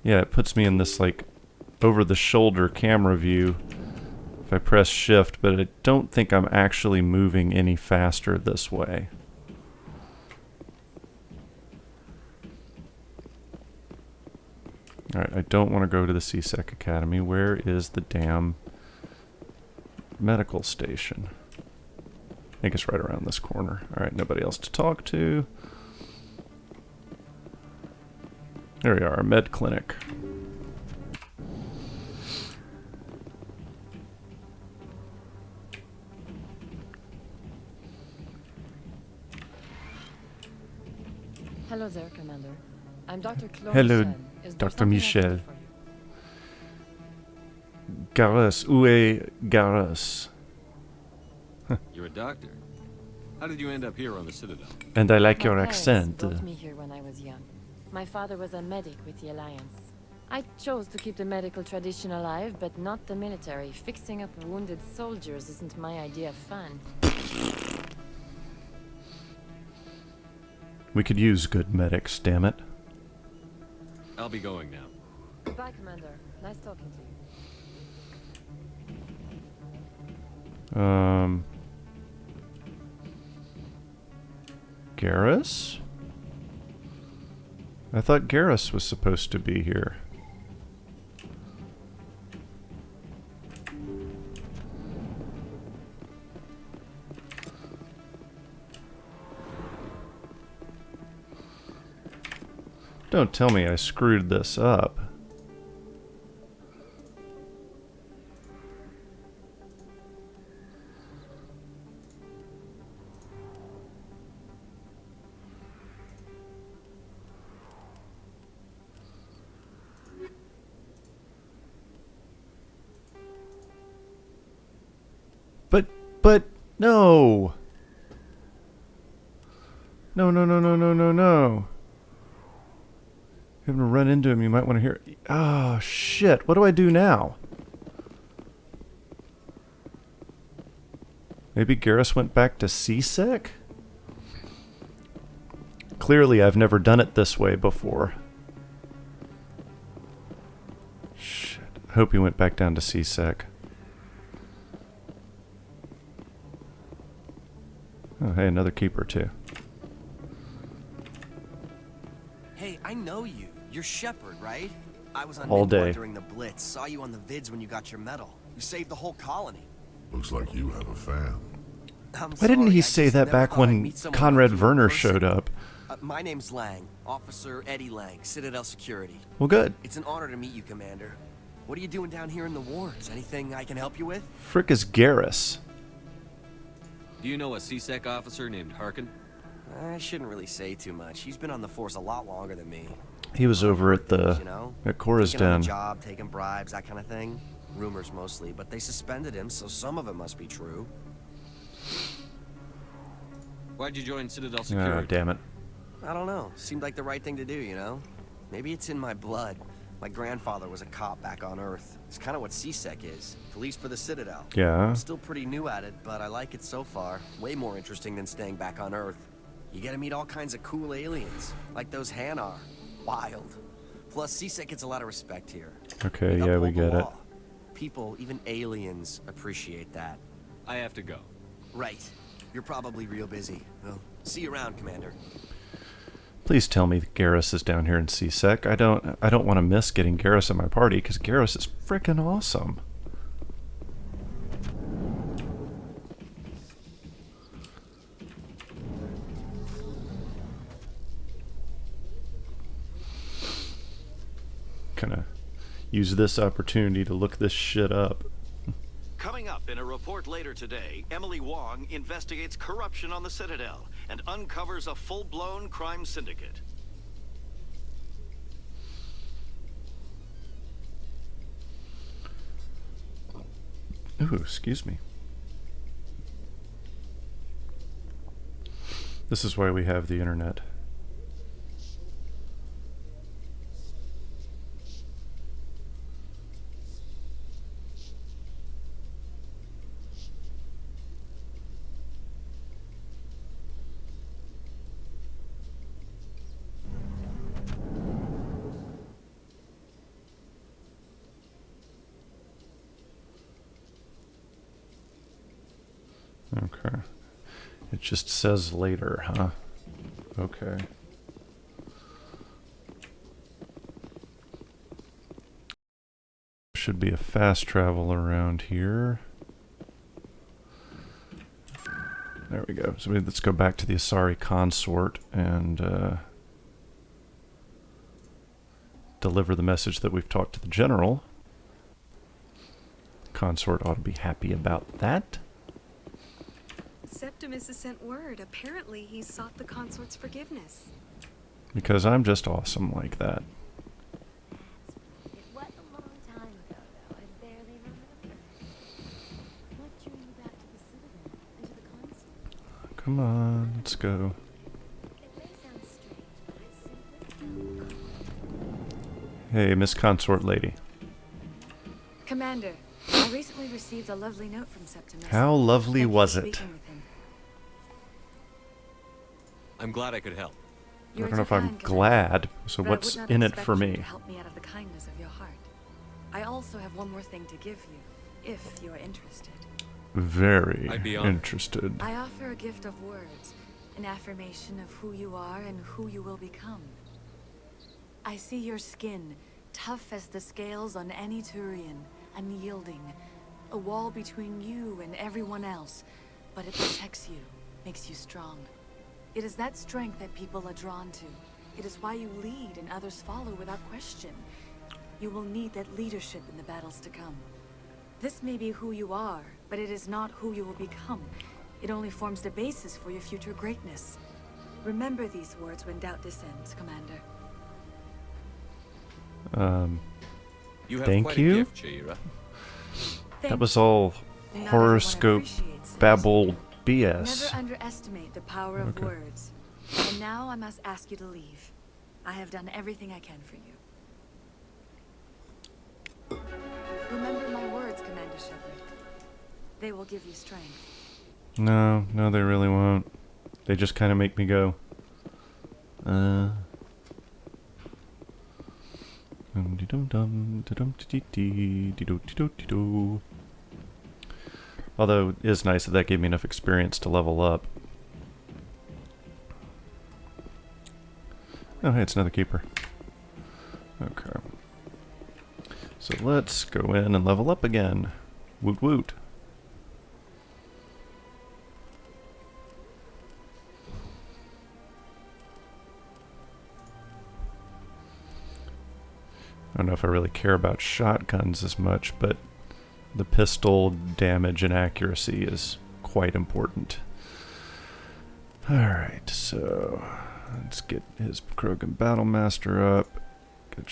Yeah, it puts me in this, like, over-the-shoulder camera view if I press shift, but I don't think I'm actually moving any faster this way. Alright, I don't want to go to the CSEC Academy. Where is the damn medical station? I think it's right around this corner. Alright, nobody else to talk to. There we are, med clinic. Hello there, Commander. I'm Dr. Chloe. Hello, Dr. Michel. Garrus, où est Garrus? You're a doctor. How did you end up here on the Citadel? And I like your My accent. parents brought me here when I was young. My father was a medic with the Alliance. I chose to keep the medical tradition alive, but not the military. Fixing up wounded soldiers isn't my idea of fun. We could use good medics, damn it. I'll be going now. Goodbye, Commander. Nice talking to you. Garrus? I thought Garrus was supposed to be here. Don't tell me I screwed this up. But, no! No. If you're gonna run into him, you might want to hear... Oh, shit. What do I do now? Maybe Garrus went back to CSEC? Clearly, I've never done it this way before. Shit. I hope he went back down to CSEC. Oh, hey, another keeper, too. Hey, I know you. You're Shepard, right? I was on All day. during the Blitz. Saw you on the vids when you got your medal. You saved the whole colony. Looks like you have a fan. Why didn't he say that back when Conrad Werner showed up? My name's Lang. Officer Eddie Lang, Citadel Security. Well, good. It's an honor to meet you, Commander. What are you doing down here in the wards? Anything I can help you with? Frick is Garrus. Do you know a CSEC officer named Harkin? I shouldn't really say too much. He's been on the force a lot longer than me. He was over at the at Cora's taking on Den. the job, taking bribes, that kind of thing. Rumors mostly, but they suspended him, so some of it must be true. Why'd you join Citadel Oh, Security? damn it. I don't know. Seemed like the right thing to do, you know? Maybe it's in my blood. My grandfather was a cop back on Earth. It's kind of what CSEC is. Police for the Citadel. Yeah. I'm still pretty new at it, but I like it so far. Way more interesting than staying back on Earth. You get to meet all kinds of cool aliens, like those Hanar. Wild. Plus, CSEC gets a lot of respect here. Okay, They yeah, we uphold the get it. law. People, even aliens, appreciate that. I have to go. Right. You're probably real busy. Well, see you around, Commander. Please tell me that Garrus is down here in CSEC. I don't want to miss getting Garrus in my party because Garrus is freaking awesome. Gonna use this opportunity to look this shit up. Coming up in a report later today, Emily Wong investigates corruption on the Citadel and uncovers a full-blown crime syndicate. Ooh, excuse me. This is why we have the internet. Okay. It just says later, huh? Okay. Should be a fast travel around here. There we go. So let's go back to the Asari consort and deliver the message that we've talked to the general. Consort ought to be happy about that. Septimus has sent word. Apparently, he sought the consort's forgiveness. Because I'm just awesome like that. It was a long time ago, though. I barely remember. What drew you back to the Citadel and to the consort? Come on, let's go. It may sound strange, but I simply don't. Hey, Miss Consort Lady. Commander, I recently received a lovely note from Septimus. How lovely was it? I'm glad I could help. I don't know if I'm glad, so what's in it for me? Help me out of the kindness of your heart. I also have one more thing to give you, if you are interested. Very I'd be honored. interested. I offer a gift of words, an affirmation of who you are and who you will become. I see your skin, tough as the scales on any Turian, unyielding, a wall between you and everyone else, but it protects you, makes you strong. It is that strength that people are drawn to. It is why you lead and others follow without question. You will need that leadership in the battles to come. This may be who you are, but it is not who you will become. It only forms the basis for your future greatness. Remember these words when doubt descends, Commander. You have Thank quite you. A gift, Jaira. That was all horoscope babble BS. Never underestimate the power of words. And now I must ask you to leave. I have done everything I can for you. Remember my words, Commander Shepard. They will give you strength. No, they really won't. They just kind of make me go, Although it is nice that gave me enough experience to level up. Oh, hey, it's another keeper. Okay. So let's go in and level up again. Woot woot. I don't know if I really care about shotguns as much, but the pistol damage and accuracy is quite important. Alright, so let's get his Krogan Battlemaster up. Get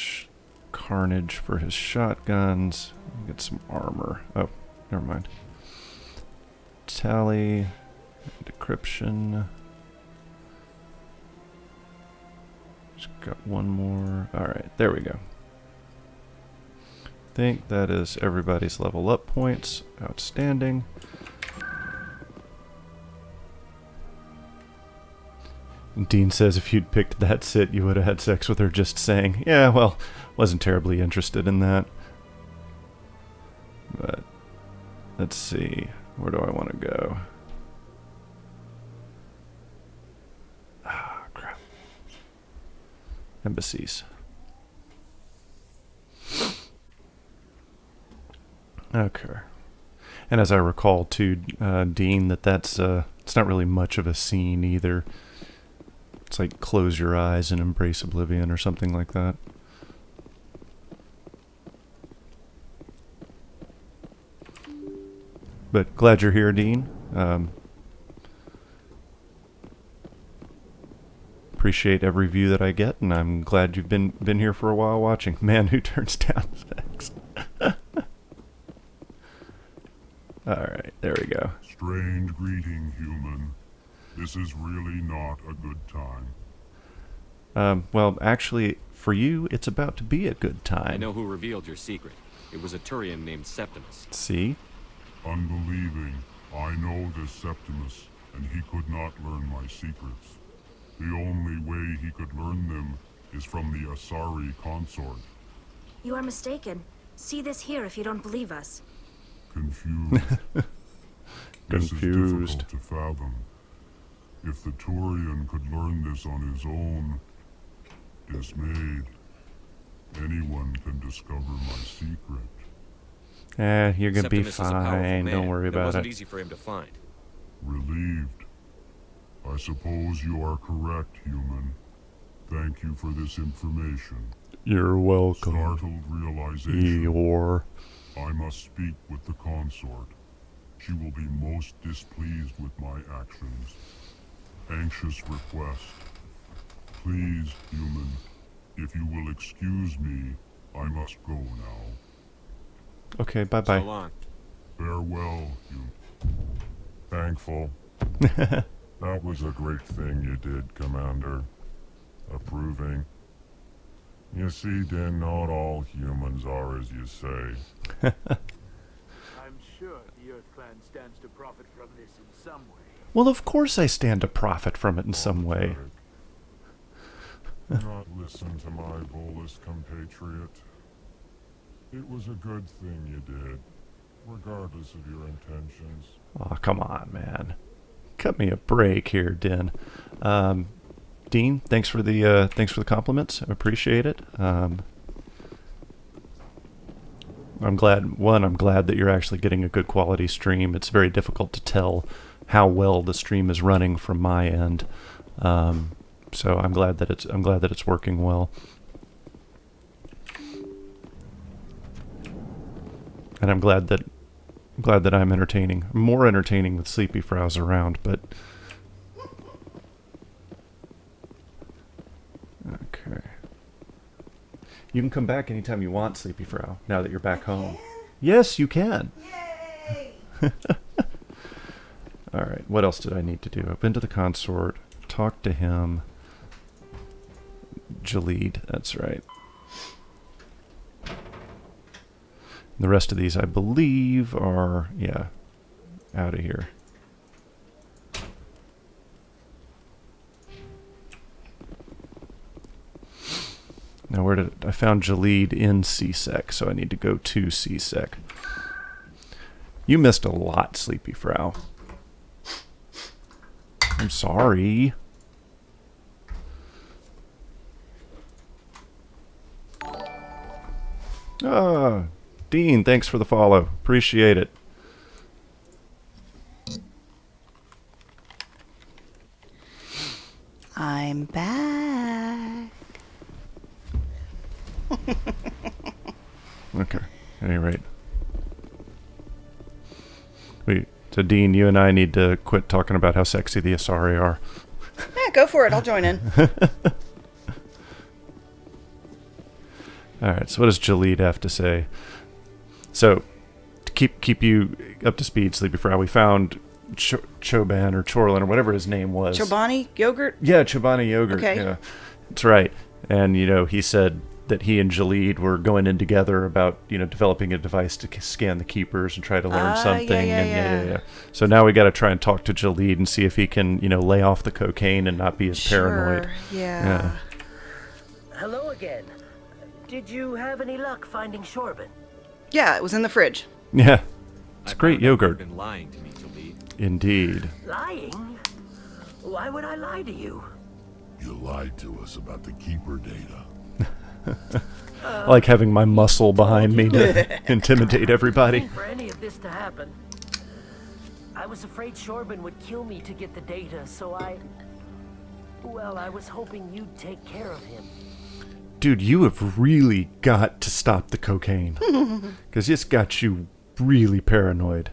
Carnage for his shotguns. Get some armor. Oh, never mind. Tali. Decryption. Just got one more. Alright, there we go. Think that is everybody's level up points. Outstanding. Dean says if you'd picked that sit, you would have had sex with her, just saying. Yeah, well, wasn't terribly interested in that. But let's see. Where do I want to go? Ah, crap. Embassies. Okay. And as I recall too, Dean, that's it's not really much of a scene either. It's like close your eyes and embrace oblivion or something like that. But glad you're here, Dean. Appreciate every view that I get, and I'm glad you've been here for a while watching. Man who turns down sex. Alright, there we go. Strange greeting, human. This is really not a good time. Well, actually, for you, it's about to be a good time. I know who revealed your secret. It was a Turian named Septimus. See? Unbelieving. I know this Septimus, and he could not learn my secrets. The only way he could learn them is from the Asari consort. You are mistaken. See this here if you don't believe us. Confused. This is difficult to fathom. If the Turian could learn this on his own, dismayed, anyone can discover my secret. You're gonna be Septimus is a powerful fine. man. Don't worry It about wasn't it. easy for him to find. Relieved. I suppose you are correct, human. Thank you for this information. You're welcome. Startled realization. Eeyore. I must speak with the consort. She will be most displeased with my actions. Anxious request. Please, human, if you will excuse me, I must go now. Okay, bye-bye. So long. Farewell, you. Thankful. That was a great thing you did, Commander. Approving. You see, Din, not all humans are as you say. I'm sure the Earth Clan stands to profit from this in some way. Well, of course I stand to profit from it in some way. Do not listen to my Volus compatriot. It was a good thing you did, regardless of your intentions. Oh, come on, man. Cut me a break here, Din. Dean, thanks for the compliments. I appreciate it. I'm glad that you're actually getting a good quality stream. It's very difficult to tell how well the stream is running from my end. So I'm glad that it's working well. And I'm glad that I'm entertaining. More entertaining with SleepyFrau's around, but okay. You can come back anytime you want, SleepyFrau, now that you're back home. Yes, you can. Yay! Alright, what else did I need to do? I've been to the consort, talk to him. Jalid, that's right. The rest of these, I believe, are, yeah, out of here. Now, I found Jalid in CSEC, so I need to go to CSEC. You missed a lot, SleepyFrau. I'm sorry. Ah, Dean, thanks for the follow. Appreciate it. I'm back. Okay, at any rate. So Dean, you and I need to quit talking about how sexy the Asari are. Yeah, go for it. I'll join in. Alright, so what does Jalid have to say? So, to keep you up to speed, SleepyFrau, we found Choban or Chorlin or whatever his name was. Chobani yogurt? Yeah, Chobani yogurt. Okay. Yeah. That's right. And, he said that he and Jalid were going in together about, developing a device to scan the keepers and try to learn something. Yeah. So now we got to try and talk to Jalid and see if he can, lay off the cocaine and not be as paranoid. Yeah. Hello again. Did you have any luck finding Shorban? Yeah, it was in the fridge. Yeah. It's great yogurt. You've been lying to me, Jalid. Indeed. Lying? Why would I lie to you? You lied to us about the keeper data. I like having my muscle behind me to intimidate everybody. For any of this to happen, I was afraid Shorban would kill me to get the data, so I was hoping you'd take care of him. Dude, you have really got to stop the cocaine. Because it's got you really paranoid.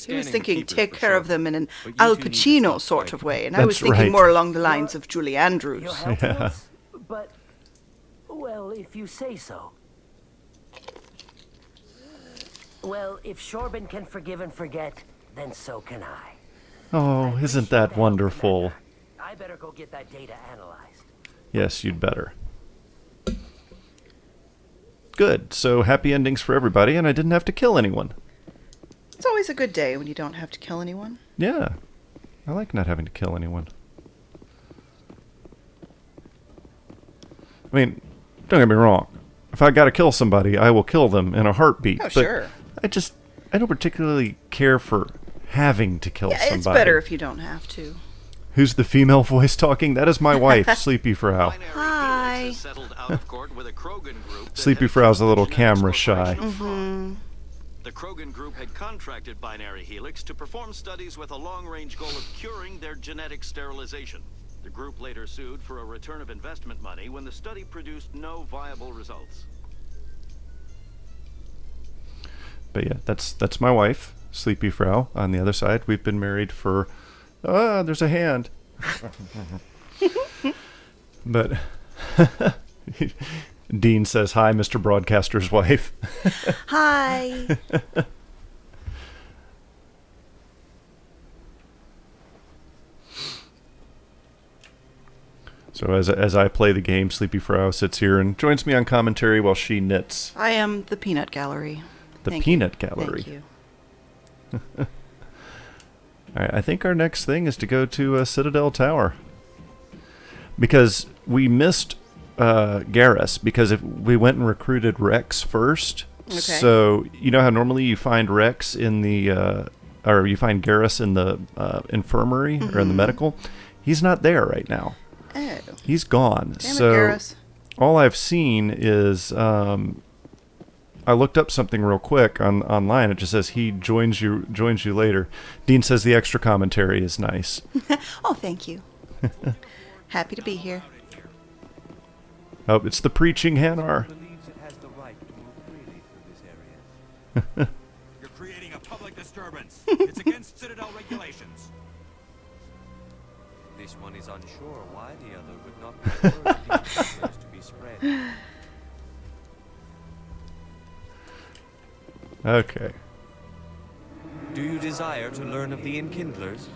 He was thinking take care of them in an Al Pacino sort of way, and I was That's thinking right. more along the lines of Julie Andrews. You're helping us, but, well, if you say so. Well, if Shorban can forgive and forget, then so can I. Oh, isn't that wonderful? I better go get that data analyzed. Yes, you'd better. Good. So happy endings for everybody, and I didn't have to kill anyone. It's always a good day when you don't have to kill anyone. Yeah. I like not having to kill anyone. I mean, don't get me wrong. If I gotta kill somebody, I will kill them in a heartbeat. Oh, sure. I don't particularly care for having to kill somebody. It's better if you don't have to. Who's the female voice talking? That is my wife, SleepyFrau. Hi. SleepyFrau's a little camera shy. Mm-hmm. The Krogan group had contracted Binary Helix to perform studies with a long-range goal of curing their genetic sterilization. The group later sued for a return of investment money when the study produced no viable results. But yeah, that's my wife, SleepyFrau. On the other side, we've been married for... there's a hand. But Dean says, hi, Mr. Broadcaster's wife. Hi. So as I play the game, SleepyFrau sits here and joins me on commentary while she knits. I am the Peanut Gallery. The Peanut Gallery. Thank you. All right, I think our next thing is to go to Citadel Tower. Because we missed Garrus, because we went and recruited Wrex first. Okay. So, you know how normally you find Wrex in the... or you find Garrus in the infirmary, or in the medical? He's not there right now. Oh. He's gone. Damn So it, Garrus. all I've seen is... I looked up something real quick online. It just says he joins you later. Dean says the extra commentary is nice. Oh, thank you. Happy to be here. Oh, it's the preaching Hanar. You're creating a public disturbance. It's against Citadel regulations. This one is unsure why the other would not prefer the Enkindlers to be spread. Okay. Do you desire to learn of the Enkindlers?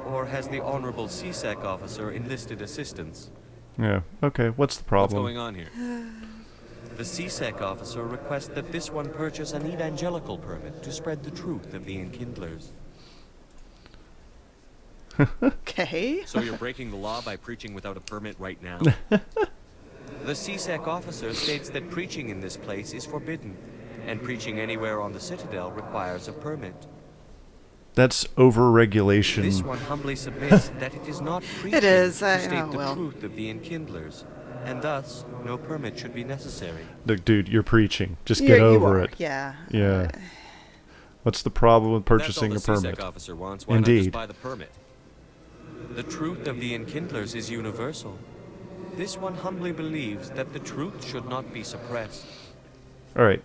Or has the Honorable CSEC officer enlisted assistance? Yeah, okay. What's the problem? What's going on here? The CSEC officer requests that this one purchase an evangelical permit to spread the truth of the Enkindlers. Okay. So you're breaking the law by preaching without a permit right now? The CSEC officer states that preaching in this place is forbidden, and preaching anywhere on the Citadel requires a permit. That's over-regulation. This one humbly submits that it is not preaching to state the truth of the Enkindlers, and thus no permit should be necessary. Look, dude, you're preaching. Just get over it. Yeah. Yeah. What's the problem with purchasing That's all a the permit? CSEC officer wants. Why not Indeed. just buy the permit? The truth of the Enkindlers is universal. This one humbly believes that the truth should not be suppressed. All right.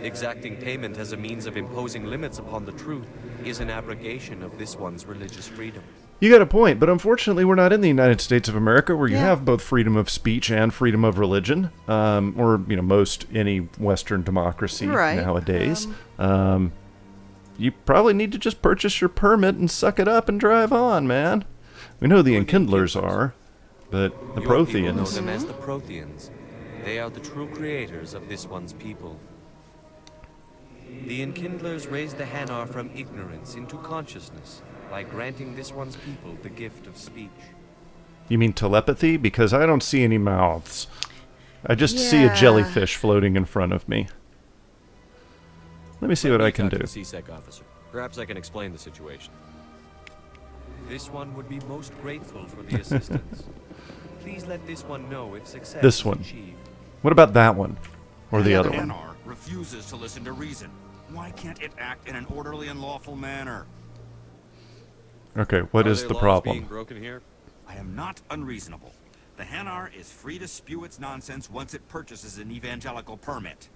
Exacting payment as a means of imposing limits upon the truth is an abrogation of this one's religious freedom. You got a point, but unfortunately we're not in the United States of America where you have both freedom of speech and freedom of religion, or, you know, most any Western democracy nowadays. You probably need to just purchase your permit and suck it up and drive on, man. We know the Enkindlers are, but the Your people know Protheans... them as the Protheans. They are the true creators of this one's people. The Enkindlers raised the Hanar from ignorance into consciousness by granting this one's people the gift of speech. You mean telepathy? Because I don't see any mouths. I just see a jellyfish floating in front of me. Let me see what I can do. CSEC officer. Perhaps I can explain the situation. This one would be most grateful for the assistance. Please let this one know if success This is one. achieved. What about that one? Or the other one? Hanar refuses to listen to reason. Why can't it act in an orderly and lawful manner? Okay, what is the problem? Broken here? I am not unreasonable. The Hanar is free to spew its nonsense once it purchases an evangelical permit.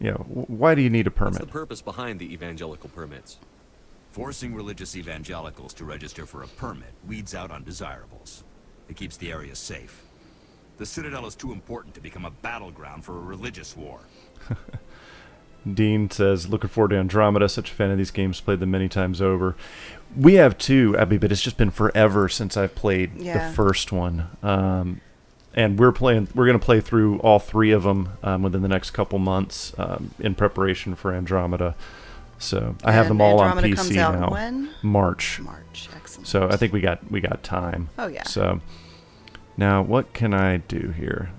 Yeah, why do you need a permit? What's the purpose behind the evangelical permits? Forcing religious evangelicals to register for a permit weeds out undesirables. It keeps the area safe. The Citadel is too important to become a battleground for a religious war. Dean says, looking forward to Andromeda. Such a fan of these games. Played them many times over. We have too, Abby, but it's just been forever since I've played the first one. And we're going to play through all 3 of them within the next couple months in preparation for Andromeda. So I have them all Andromeda on PC comes out now. when? March. Excellent. So I think we got time. Oh yeah. So now what can I do here?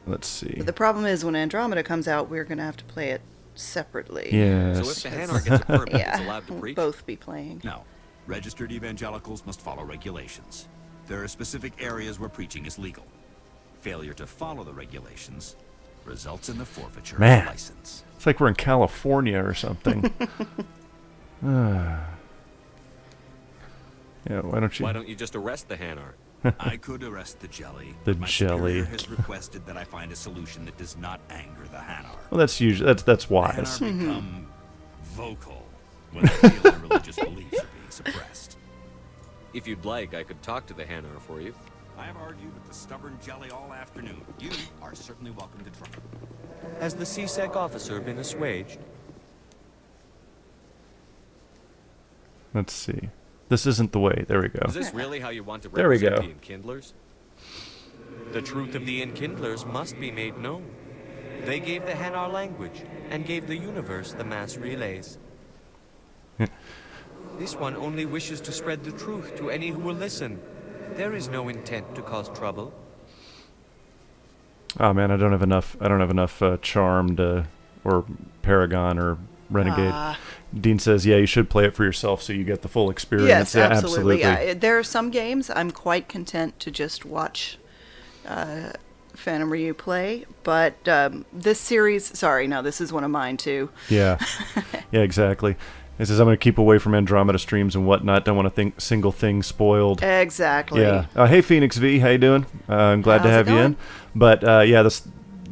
Let's see. But the problem is when Andromeda comes out, we're going to have to play it separately. Yes. So if the Hanar gets a permit, it's allowed to we'll preach? both be playing. No. Registered evangelicals must follow regulations. There are specific areas where preaching is legal. Failure to follow the regulations results in the forfeiture of a license. It's like we're in California or something. Yeah, why don't you just arrest the Hanar? I could arrest the jelly. The my jelly. superior has requested that I find a solution that does not anger the Hanar. Well, that's wise. The Hanar become vocal when they feel their religious beliefs are being suppressed. If you'd like, I could talk to the Hanar for you. I have argued with the stubborn jelly all afternoon. You are certainly welcome to try. Has the CSEC officer been assuaged? Let's see. This isn't the way. There we go. Is this really how you want to There we represent go. the Enkindlers? The truth of the Enkindlers must be made known. They gave the Hanar language and gave the universe the mass relays. This one only wishes to spread the truth to any who will listen. There is no intent to cause trouble. Oh man, I don't have enough Charmed or Paragon or Renegade. Dean says, yeah, you should play it for yourself so you get the full experience. Yes, yeah, absolutely. Yeah, there are some games I'm quite content to just watch Phantom Ryu play, but this series, this is one of mine too. Yeah, yeah, exactly. He says, I'm going to keep away from Andromeda streams and whatnot. Don't want to think single thing spoiled. Exactly. Yeah. Hey, Phoenix V, how you doing? I'm glad to have you in. But yeah,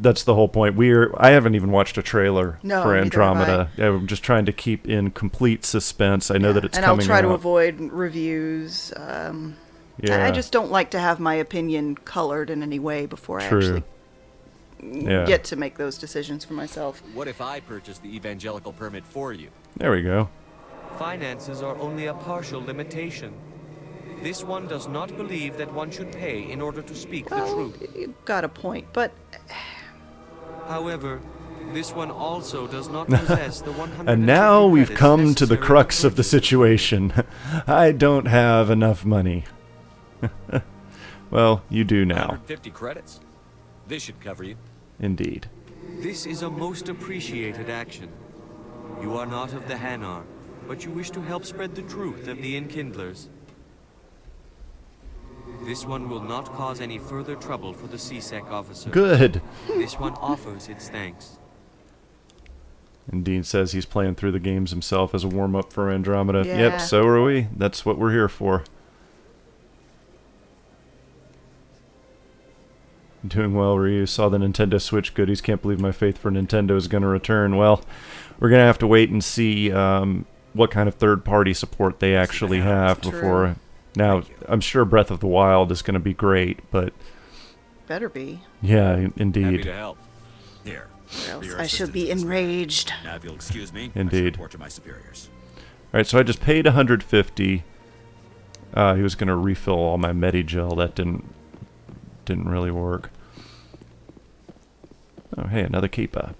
that's the whole point. I haven't even watched a trailer for Andromeda. Yeah, I'm just trying to keep in complete suspense. I know that it's coming out. And I'll try to avoid reviews. I just don't like to have my opinion colored in any way before I actually get to make those decisions for myself. What if I purchase the evangelical permit for you? There we go. Finances are only a partial limitation. This one does not believe that one should pay in order to speak the truth. You've got a point, but... However, this one also does not possess the 100. And now we've come to the crux of the situation. I don't have enough money. Well, you do now. 150 credits. This should cover you. Indeed. This is a most appreciated action. You are not of the Hanar, but you wish to help spread the truth of the Enkindlers. This one will not cause any further trouble for the CSEC officer. Good. This one offers its thanks. And Dean says he's playing through the games himself as a warm-up for Andromeda. Yeah. Yep, so are we. That's what we're here for. Doing well, Ryu. Saw the Nintendo Switch goodies. Can't believe my faith for Nintendo is going to return. Well, we're going to have to wait and see what kind of third-party support they actually have before... Now, I'm sure Breath of the Wild is going to be great, but... Better be. Yeah, indeed. Happy to help. Here. Or else I shall be enraged. Now, if you'll excuse me, Indeed. I should report to my superiors. All right, so I just paid 150. He was going to refill all my Medigel. That didn't really work. Oh, hey, another keeper.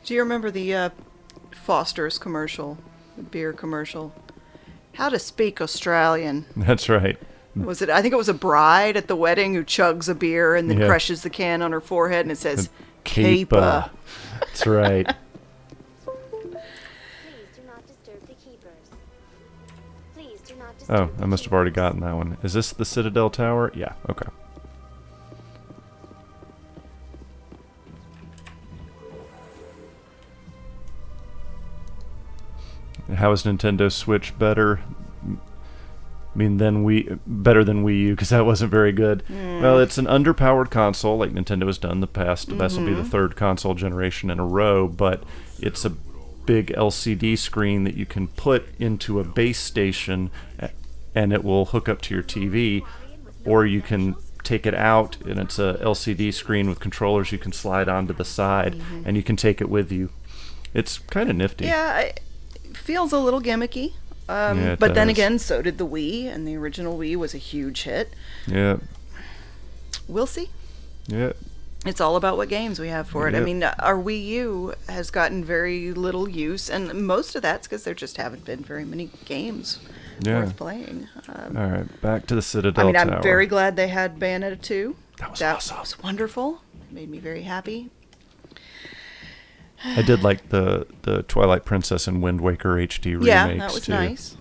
Do you remember the Foster's commercial, the beer commercial? How to speak Australian. That's right. Was it? I think it was a bride at the wedding who chugs a beer and then crushes the can on her forehead, and it says "keeper." That's right. Oh, I must have already gotten that one. Is this the Citadel Tower? Yeah. Okay. How is Nintendo Switch better? I mean, better than Wii U, because that wasn't very good. Well, it's an underpowered console, like Nintendo has done in the past. This will be the third console generation in a row, but it's a big LCD screen that you can put into a base station, and it will hook up to your TV, or you can take it out, and it's a LCD screen with controllers you can slide onto the side, and you can take it with you. It's kind of nifty. Yeah, it feels a little gimmicky. Yeah, but then does. again, so did the Wii, and the original Wii was a huge hit. Yeah. We'll see. Yeah. It's all about what games we have for it. I Yep. mean, our Wii U has gotten very little use, and most of that's because there just haven't been very many games worth playing. All right, back to the Citadel I mean, Tower. I'm very glad they had Bayonetta 2. That was awesome. Was wonderful. Made me very happy. I did like the Twilight Princess and Wind Waker HD remakes, Yeah, that was too. nice.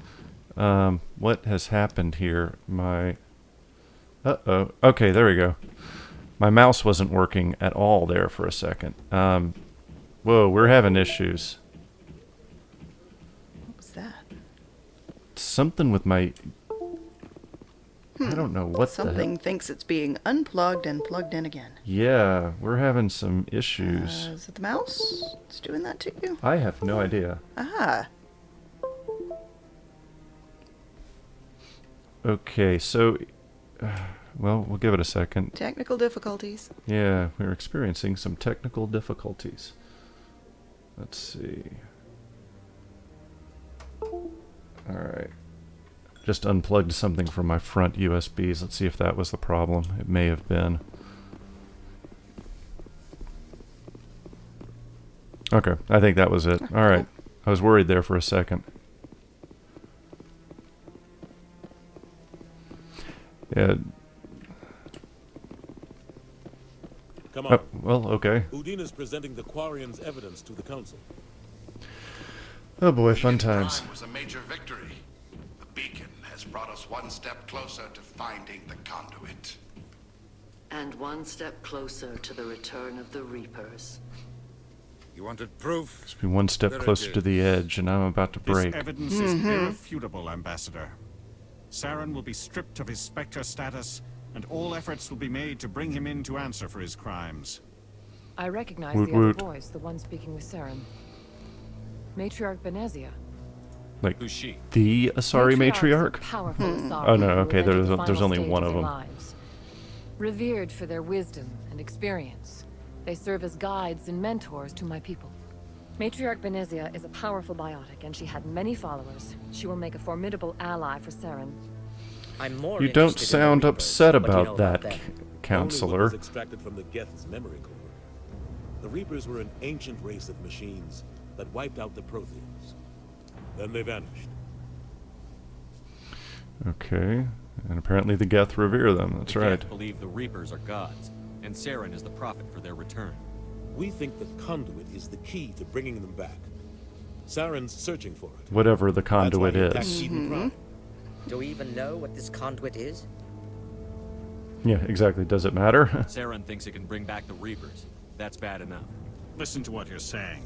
What has happened here? Uh-oh. Okay, there we go. My mouse wasn't working at all there for a second. Whoa, we're having issues. What was that? Something with my... I don't know what Something thinks it's being unplugged and plugged in again. Yeah, we're having some issues. Is it the mouse? It's doing that to you? I have no idea. Ah. Okay, so... well, we'll give it a second. Technical difficulties. Yeah, we're experiencing some technical difficulties. Let's see. Alright. Just unplugged something from my front USBs. Let's see if that was the problem. It may have been. Okay, I think that was it. Alright. I was worried there for a second. Yeah. Come on. Well, okay. Udina's presenting the Quarian's evidence to the council. Oh boy, fun times. Was a major victory. The beacon has brought us one step closer to finding the conduit. And one step closer to the return of the Reapers. You wanted proof? Just be one step There it closer is. to the edge, and I'm about to break. This evidence is irrefutable, Ambassador. Saren will be stripped of his Spectre status, and all efforts will be made to bring him in to answer for his crimes. I recognize Woot the other woot. voice, the one speaking with Saren. Matriarch Benezia. Like Who's she? the Asari matriarch? Powerful Asari Oh no, who okay, led to there's the there's final only stage one of of their them. lives. Revered for their wisdom and experience, they serve as guides and mentors to my people. Matriarch Benezia is a powerful biotic, and she had many followers. She will make a formidable ally for Saren. I'm more You don't interested in the sound Reapers. upset What do you know about that, them? Only what counselor. was extracted from the Geth's memory core. The Reapers were an ancient race of machines that wiped out the Protheans. Then they vanished. Okay, and apparently the Geth revere them. That's The right. Geth believe the Reapers are gods, and Saren is the prophet for their return. We think the conduit is the key to bringing them back. Saren's searching for it. Whatever the That's why conduit he attacked is. Eden Prime. Do we even know what this conduit is? Yeah, exactly. Does it matter? Saren thinks it can bring back the Reapers. That's bad enough. Listen to what you're saying.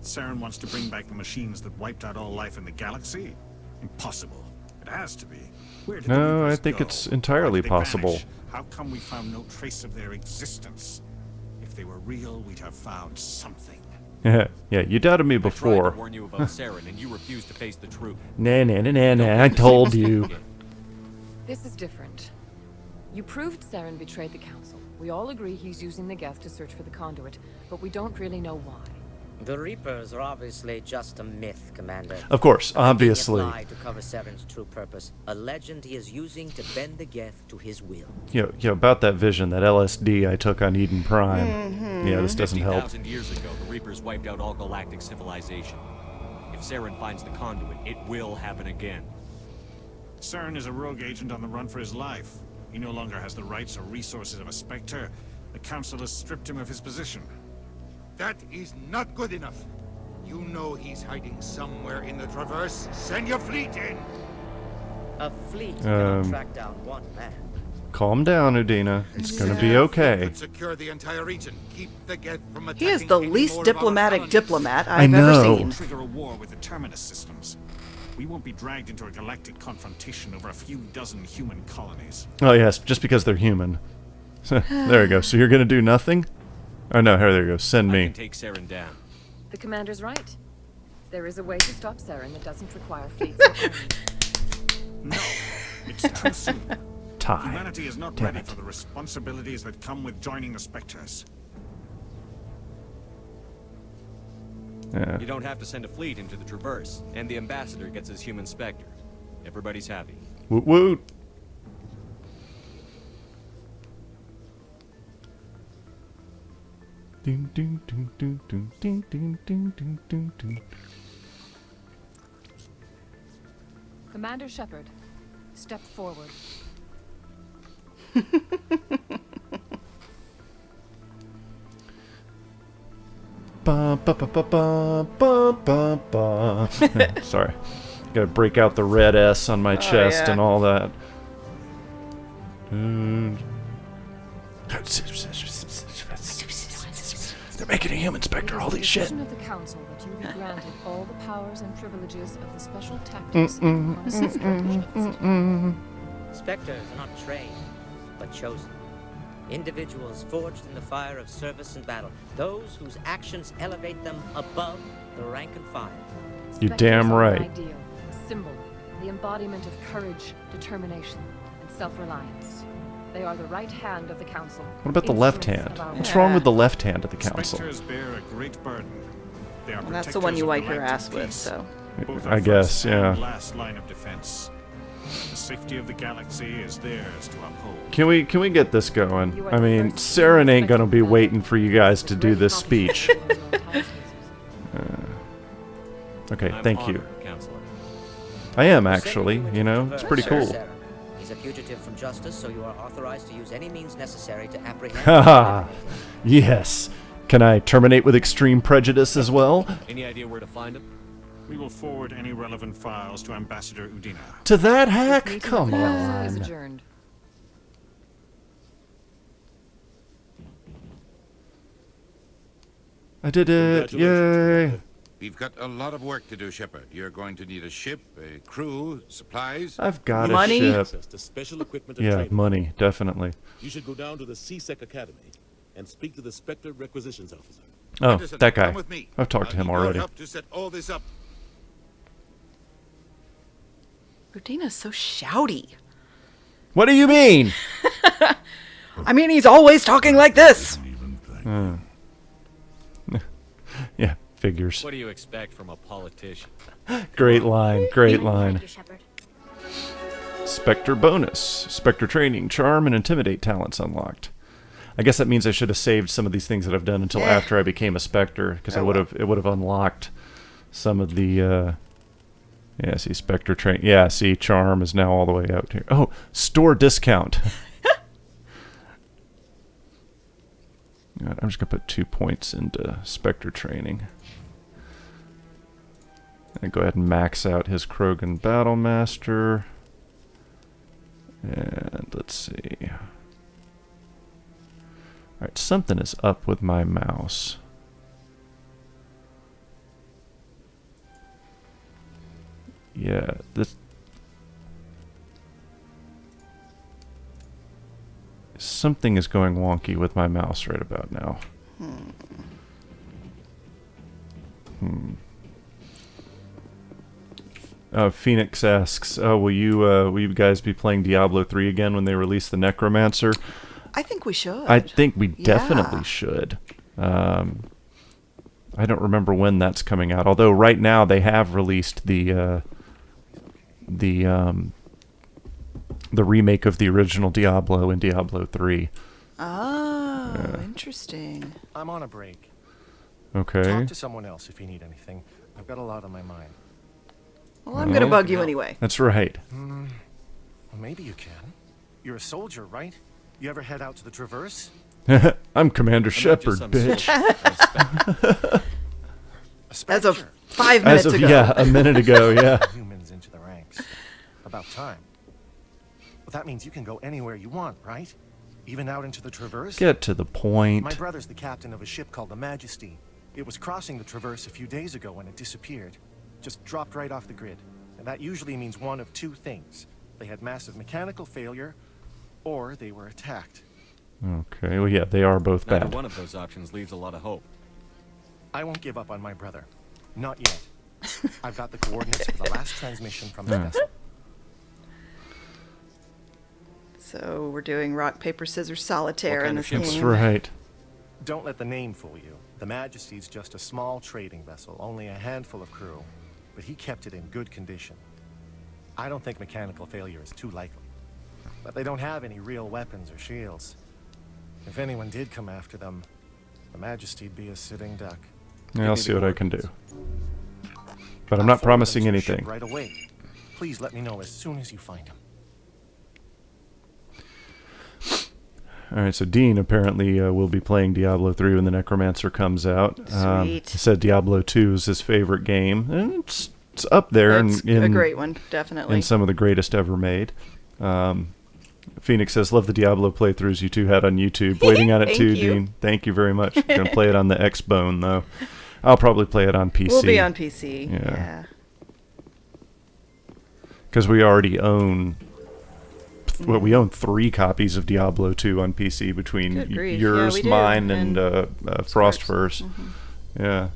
Saren wants to bring back the machines that wiped out all life in the galaxy? Impossible. It has to be. Where did the No, I Reapers think go? it's Why entirely did they possible. vanish? How come we found no trace of their existence? If they were real, we'd have found something. Yeah, you doubted me I tried before. to warn you about Saren, and you refused to face the truth. Nah, I told you. This is different. You proved Saren betrayed the Council. We all agree he's using the Geth to search for the conduit, but we don't really know why. The Reapers are obviously just a myth, Commander. Of course, A convenient obviously. lie to cover Saren's true purpose. A legend he is using to bend the Geth to his will. Yeah, about that vision, that LSD I took on Eden Prime. Yeah, this doesn't help. 50,000 years ago, the Reapers wiped out all galactic civilization. If Saren finds the conduit, it will happen again. Saren is a rogue agent on the run for his life. He no longer has the rights or resources of a Spectre. The Council has stripped him of his position. That is not good enough. You know he's hiding somewhere in the Traverse. Send your fleet in. A fleet cannot track down one man. Calm down, Udina. It's gonna be okay. Secure the entire region. Keep the Geth from He is attacking the any least more of our diplomatic colonies. diplomat I I've ever know. seen. Trigger a war with the Terminus systems. We won't be dragged into a galactic confrontation over a few dozen human colonies. Oh yes, just because they're human. There we go. So you're gonna do nothing? Oh no, here there you go. Send I me. can take Saren down. The Commander's right. There is a way to stop Saren that doesn't require fleets or armies. No, it's too soon. Tie. Humanity is not Damn ready it. for the responsibilities that come with joining the Spectres. Yeah. You don't have to send a fleet into the Traverse, and the ambassador gets his human Spectre. Everybody's happy. Woot woot. Ding, ding, ding, ding, ding, ding, ding, ding, ding, ding, ding. Commander Shepard, step forward. Ba, ba, ba, ba, ba, ba, ba, ba. Yeah, sorry. Gotta break out the red S on my chest and all that. They're making a human Spectre. Holy shit. It is the decision of the Council that you be granted all the powers and privileges of the special tactics and reconnaissance branch of the Citadel. Spectres are not trained, but chosen. Individuals forged in the fire of service and battle. Those whose actions elevate them above the rank and file. You Spectres damn are right. an ideal, a symbol, the embodiment of courage, determination, and self-reliance. They are the right hand of the Council. What about the left hand? Instruments of our What's wrong with the left hand of the council? Spectres bear a great burden. They are And that's the one you protectors wipe of the your light ass and with, peace, so. both I our guess, first yeah. and last line of defense. The safety of the galaxy is theirs to uphold. Can we get this going? I mean, Saren ain't gonna be waiting for you guys to do this speech. Okay, thank you. I am actually, you know, it's pretty cool. Saren. He's a fugitive from justice, so you are authorized to use any means necessary to apprehend Haha. Yes. Can I terminate with extreme prejudice as well? Any idea where to find him? We will forward any relevant files to Ambassador Udina. To that hack? Come Is on. adjourned. I did it. Yay. We've got a lot of work to do, Shepard. You're going to need a ship, a crew, supplies. I've got Money? a ship. Access to special equipment and Yeah, training. money, definitely. You should go down to the CSEC Academy and speak to the Spectre Requisitions Officer. Oh, Anderson, that guy. come with me. I've talked to him I'll need your already. help to set all this up. Udina's so shouty. What do you mean? I mean, he's always talking like this. Yeah, figures. What do you expect from a politician? Great line, great line. Thank you, Shepard. Spectre bonus. Spectre training, charm, and intimidate talents unlocked. I guess that means I should have saved some of these things that I've done until after I became a Spectre, because it would have unlocked some of the yeah, see, Spectre train. Yeah, see, charm is now all the way out here. Oh, store discount. God, I'm just gonna put 2 points into Spectre training. And go ahead and max out his Krogan Battlemaster. And let's see. Alright, something is up with my mouse. Yeah, this... Something is going wonky with my mouse right about now. Phoenix asks, "Oh, will you guys be playing Diablo 3 again when they release the Necromancer?" I think we should. I think we Yeah. definitely should. I don't remember when that's coming out. Although right now they have released the remake of the original Diablo in Diablo 3. Oh, interesting. I'm on a break. Okay. Talk to someone else if you need anything. I've got a lot on my mind. Well, I'm gonna bug you anyway. That's right. Well, maybe you can. You're a soldier, right? You ever head out to the Traverse? I'm Commander Shepard, bitch. As of 5 minutes As of, ago. yeah, a minute ago, yeah. Humans into the ranks. About time. Well, that means you can go anywhere you want, right? Even out into the Traverse? Get to the point. My brother's the captain of a ship called the Majesty. It was crossing the Traverse a few days ago when it disappeared. Just dropped right off the grid. And that usually means one of two things. They had massive mechanical failure, or they were attacked. Okay, well, yeah, they are both Neither bad. one of those options leaves a lot of hope. I won't give up on my brother. Not yet. I've got the coordinates for the last transmission from the vessel. So we're doing rock, paper, scissors, solitaire in this game. That's right. Don't let the name fool you. The Majesty's just a small trading vessel, only a handful of crew. But he kept it in good condition. I don't think mechanical failure is too likely. But they don't have any real weapons or shields. If anyone did come after them, the Majesty'd be a sitting duck. Yeah, I'll see what I can do. But I'm not promising anything. Right away. Please let me know as soon as you find him. Alright, so Dean apparently will be playing Diablo 3 when the Necromancer comes out. Sweet. He said Diablo 2 is his favorite game, and it's up there. It's a great one, definitely. In some of the greatest ever made. Phoenix says, love the Diablo playthroughs you two had on YouTube. Waiting on it too, Dean. Thank you very much. Going to play it on the X-Bone, though. I'll probably play it on PC. We'll be on PC, yeah. Because we already own... Well, we own 3 copies of Diablo 2 on PC between yours, mine, and Frostfur's. Yeah.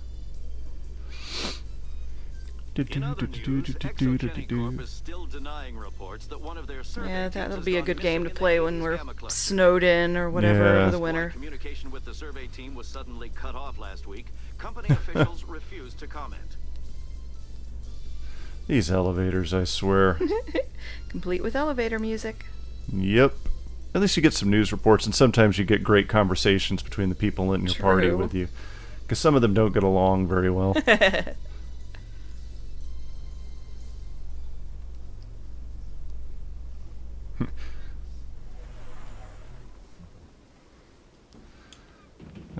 In other news, Exotech Corp is still denying reports that one of their survey that'll be a good game to play when we're snowed in or whatever over the winter. Communication with the survey team was suddenly cut off last week. Company officials refused to comment. These elevators, I swear. Complete with elevator music. Yep. At least you get some news reports, and sometimes you get great conversations between the people in your party with you. Because some of them don't get along very well.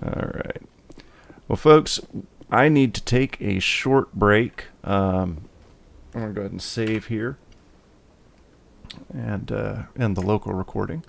Alright. Well, folks, I need to take a short break. I'm going to go ahead and save here and end the local recording.